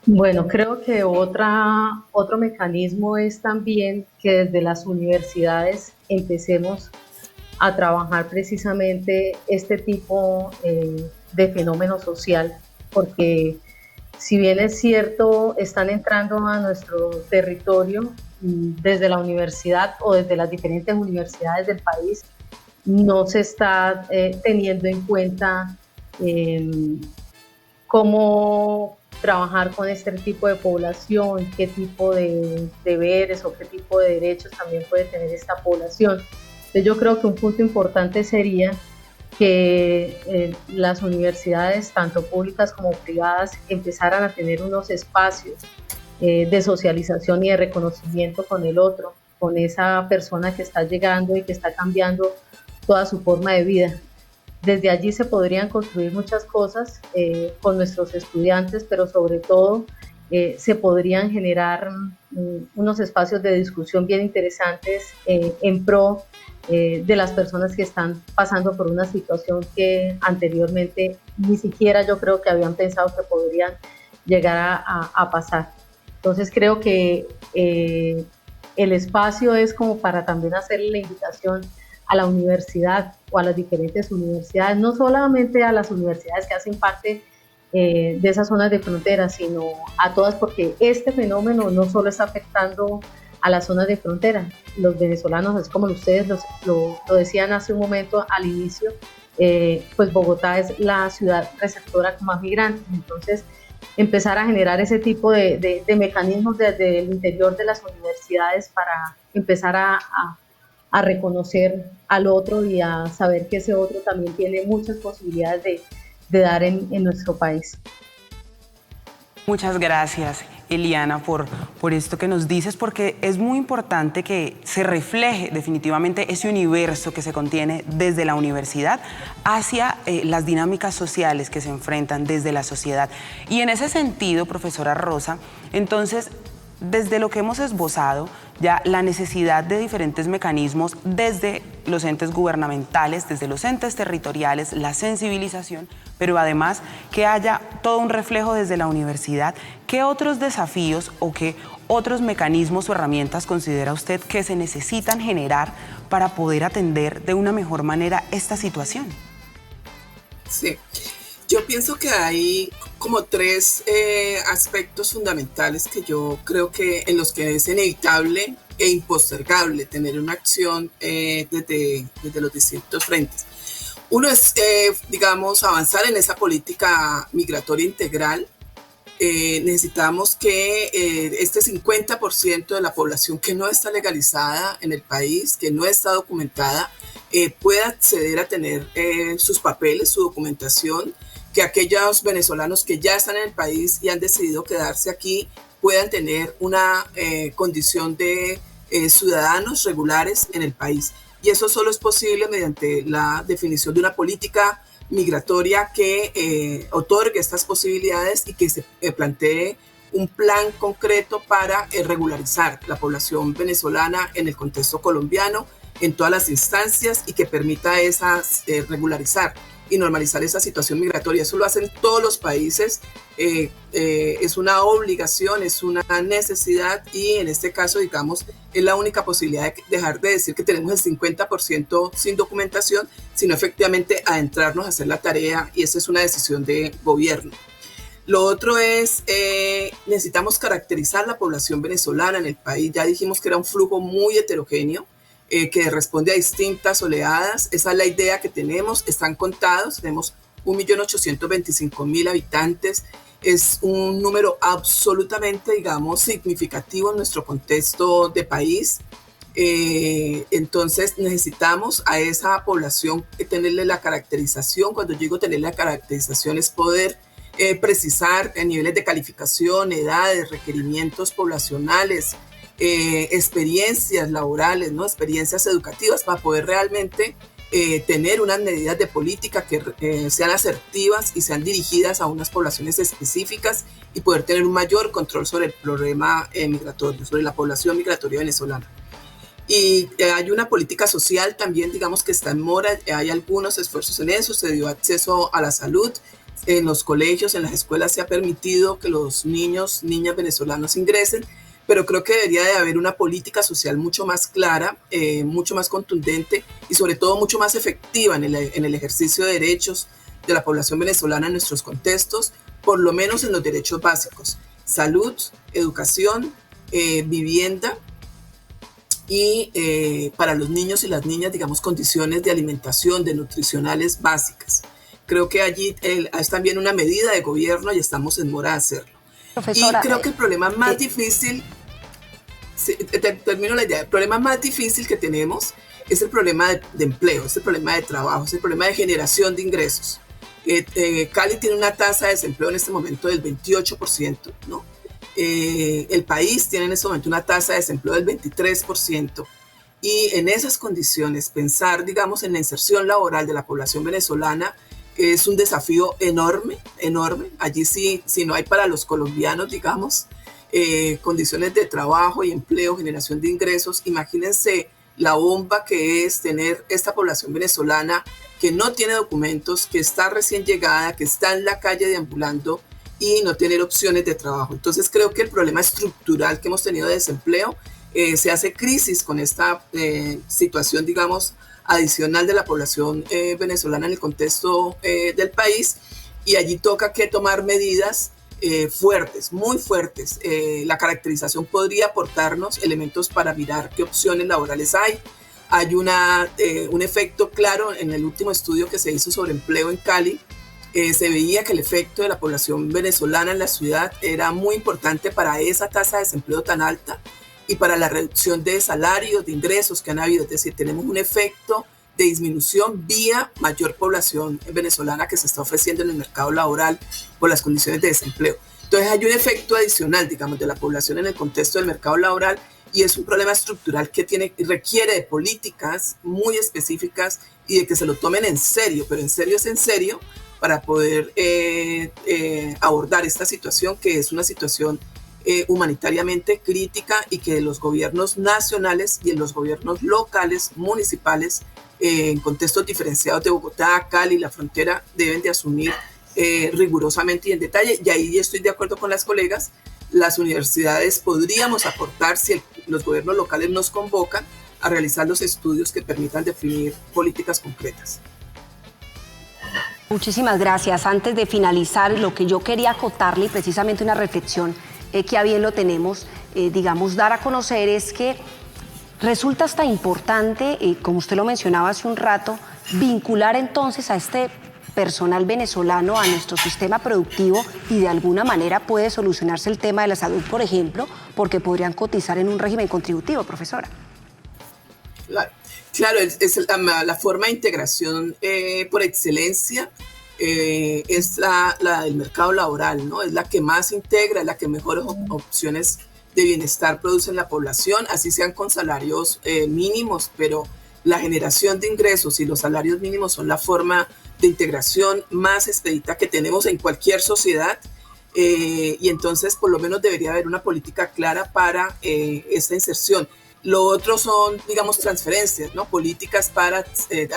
E: Bueno, creo que otro mecanismo es también que desde las universidades empecemos a trabajar precisamente este tipo de fenómeno social, porque si bien es cierto, están entrando a nuestro territorio desde la universidad o desde las diferentes universidades del país, no se está teniendo en cuenta cómo trabajar con este tipo de población, qué tipo de deberes o qué tipo de derechos también puede tener esta población. Entonces yo creo que un punto importante sería que las universidades, tanto públicas como privadas, empezaran a tener unos espacios de socialización y de reconocimiento con el otro, con esa persona que está llegando y que está cambiando toda su forma de vida. Desde allí se podrían construir muchas cosas con nuestros estudiantes, pero sobre todo se podrían generar unos espacios de discusión bien interesantes en pro de las personas que están pasando por una situación que anteriormente ni siquiera yo creo que habían pensado que podrían llegar a pasar. Entonces creo que el espacio es como para también hacerle la invitación a la universidad o a las diferentes universidades, no solamente a las universidades que hacen parte de esas zonas de frontera, sino a todas, porque este fenómeno no solo está afectando a las zonas de frontera. Los venezolanos, es como ustedes lo decían hace un momento al inicio, pues Bogotá es la ciudad receptora con más migrantes, entonces empezar a generar ese tipo de mecanismos desde el interior de las universidades para empezar a reconocer al otro y a saber que ese otro también tiene muchas posibilidades de dar en nuestro país.
A: Muchas gracias, Eliana, por esto que nos dices, porque es muy importante que se refleje definitivamente ese universo que se contiene desde la universidad hacia las dinámicas sociales que se enfrentan desde la sociedad. Y en ese sentido, profesora Rosa, entonces, desde lo que hemos esbozado, ya la necesidad de diferentes mecanismos desde los entes gubernamentales, desde los entes territoriales, la sensibilización, pero además que haya todo un reflejo desde la universidad. ¿Qué otros desafíos o qué otros mecanismos o herramientas considera usted que se necesitan generar para poder atender de una mejor manera esta situación?
D: Sí. Yo pienso que hay como tres aspectos fundamentales que yo creo que en los que es inevitable e impostergable tener una acción desde los distintos frentes. Uno es, digamos, avanzar en esa política migratoria integral. Necesitamos que este 50% de la población que no está legalizada en el país, que no está documentada, pueda acceder a tener sus papeles, su documentación, que aquellos venezolanos que ya están en el país y han decidido quedarse aquí puedan tener una condición de ciudadanos regulares en el país. Y eso solo es posible mediante la definición de una política migratoria que otorgue estas posibilidades y que se plantee un plan concreto para regularizar la población venezolana en el contexto colombiano, en todas las instancias, y que permita regularizar y normalizar esa situación migratoria. Eso lo hacen todos los países, es una obligación, es una necesidad, y en este caso, digamos, es la única posibilidad de dejar de decir que tenemos el 50% sin documentación, sino efectivamente adentrarnos a hacer la tarea, y esa es una decisión de gobierno. Lo otro es, necesitamos caracterizar la población venezolana en el país. Ya dijimos que era un flujo muy heterogéneo, que responde a distintas oleadas. Esa es la idea que tenemos. Están contados, tenemos 1.825.000 habitantes. Es un número absolutamente, digamos, significativo en nuestro contexto de país. Entonces necesitamos a esa población tenerle la caracterización. Cuando digo tener la caracterización es poder precisar niveles de calificación, edades, requerimientos poblacionales, experiencias laborales, ¿no? Experiencias educativas, para poder realmente tener unas medidas de política que sean asertivas y sean dirigidas a unas poblaciones específicas y poder tener un mayor control sobre el problema migratorio, sobre la población migratoria venezolana. Y hay una política social también, digamos, que está en mora, hay algunos esfuerzos en eso, se dio acceso a la salud, en los colegios, en las escuelas se ha permitido que los niñas venezolanos ingresen, pero creo que debería de haber una política social mucho más clara, mucho más contundente y sobre todo mucho más efectiva en el ejercicio de derechos de la población venezolana en nuestros contextos, por lo menos en los derechos básicos: salud, educación, vivienda y para los niños y las niñas, digamos, condiciones de alimentación, de nutricionales básicas. Creo que allí es también una medida de gobierno y estamos en mora de hacerlo.
B: Profesora,
D: y creo que el problema más difícil, termino la idea, el problema más difícil que tenemos es el problema de empleo, es el problema de trabajo, es el problema de generación de ingresos. Cali tiene una tasa de desempleo en este momento del 28%, ¿no? El país tiene en este momento una tasa de desempleo del 23%. Y en esas condiciones, pensar, digamos, en la inserción laboral de la población venezolana es un desafío enorme, enorme. Allí sí, si no hay para los colombianos, digamos, condiciones de trabajo y empleo, generación de ingresos, imagínense la bomba que es tener esta población venezolana que no tiene documentos, que está recién llegada, que está en la calle deambulando y no tener opciones de trabajo. Entonces creo que el problema estructural que hemos tenido de desempleo se hace crisis con esta situación, digamos, adicional de la población venezolana en el contexto del país, y allí toca que tomar medidas fuertes, muy fuertes. La caracterización podría aportarnos elementos para mirar qué opciones laborales hay. Hay un efecto claro en el último estudio que se hizo sobre empleo en Cali. Se veía que el efecto de la población venezolana en la ciudad era muy importante para esa tasa de desempleo tan alta y para la reducción de salarios, de ingresos que han habido. Es decir, tenemos un efecto de disminución vía mayor población venezolana que se está ofreciendo en el mercado laboral por las condiciones de desempleo. Entonces hay un efecto adicional, digamos, de la población en el contexto del mercado laboral, y es un problema estructural que requiere de políticas muy específicas y de que se lo tomen en serio, pero en serio es en serio, para poder abordar esta situación, que es una situación humanitariamente crítica, y que los gobiernos nacionales y en los gobiernos locales, municipales, en contextos diferenciados de Bogotá, Cali, la frontera, deben de asumir rigurosamente y en detalle. Y ahí estoy de acuerdo con las colegas, las universidades podríamos aportar, si los gobiernos locales nos convocan, a realizar los estudios que permitan definir políticas concretas.
B: Muchísimas gracias. Antes de finalizar, lo que yo quería acotarle, precisamente una reflexión que a bien lo tenemos, digamos, dar a conocer, es que resulta hasta importante, como usted lo mencionaba hace un rato, vincular entonces a este personal venezolano a nuestro sistema productivo, y de alguna manera puede solucionarse el tema de la salud, por ejemplo, porque podrían cotizar en un régimen contributivo, profesora.
D: Claro, es la forma de integración por excelencia. Es la del mercado laboral, ¿no? Es la que más integra, es la que mejores opciones de bienestar produce en la población, así sean con salarios mínimos, pero la generación de ingresos y los salarios mínimos son la forma de integración más expedita que tenemos en cualquier sociedad, y entonces por lo menos debería haber una política clara para esta inserción. Lo otro son, digamos, transferencias, ¿no? Políticas para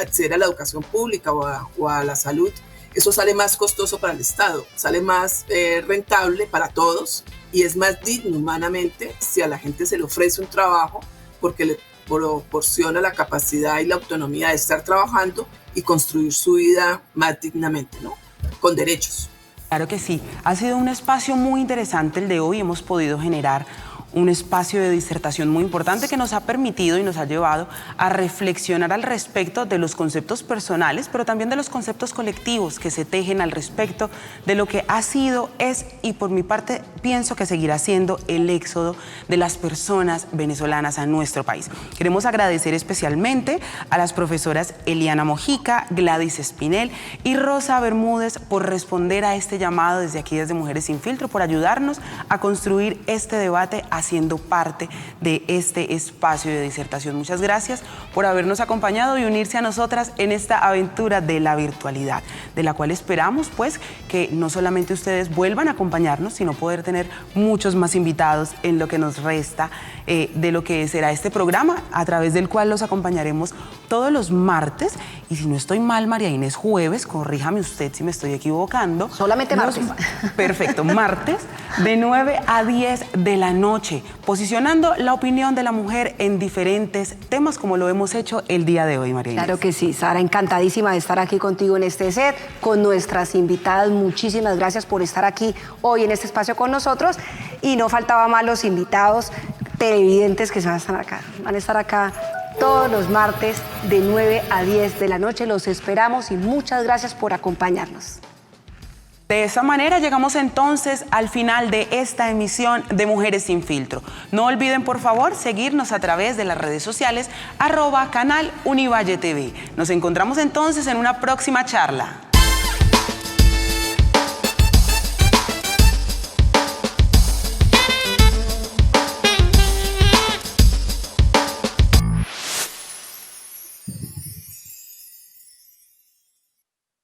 D: acceder a la educación pública o a la salud. Eso sale más costoso para el Estado, sale más rentable para todos, y es más digno humanamente si a la gente se le ofrece un trabajo, porque le proporciona la capacidad y la autonomía de estar trabajando y construir su vida más dignamente, ¿no? Con derechos.
A: Claro que sí. Ha sido un espacio muy interesante el de hoy. Hemos podido generar un espacio de disertación muy importante que nos ha permitido y nos ha llevado a reflexionar al respecto de los conceptos personales, pero también de los conceptos colectivos que se tejen al respecto de lo que ha sido, es y por mi parte pienso que seguirá siendo el éxodo de las personas venezolanas a nuestro país. Queremos agradecer especialmente a las profesoras Eliana Mojica, Gladys Espinel y Rosa Bermúdez por responder a este llamado desde aquí, desde Mujeres Sin Filtro, por ayudarnos a construir este debate haciendo parte de este espacio de disertación. Muchas gracias por habernos acompañado y unirse a nosotras en esta aventura de la virtualidad, de la cual esperamos pues que no solamente ustedes vuelvan a acompañarnos, sino poder tener muchos más invitados en lo que nos resta de lo que será este programa, a través del cual los acompañaremos todos los martes, y si no estoy mal, María Inés, jueves, corríjame usted si me estoy equivocando.
B: Solamente martes.
A: Perfecto, martes, de 9 a 10 de la noche, posicionando la opinión de la mujer en diferentes temas, como lo hemos hecho el día de hoy, María Inés.
B: Claro que sí, Sara, encantadísima de estar aquí contigo en este set, con nuestras invitadas. Muchísimas gracias por estar aquí hoy en este espacio con nosotros, y no faltaba más los invitados televidentes que van a estar acá. Van a estar acá todos los martes de 9 a 10 de la noche. Los esperamos y muchas gracias por acompañarnos.
A: De esa manera llegamos entonces al final de esta emisión de Mujeres Sin Filtro. No olviden, por favor, seguirnos a través de las redes sociales @canal Univalle TV. Nos encontramos entonces en una próxima charla.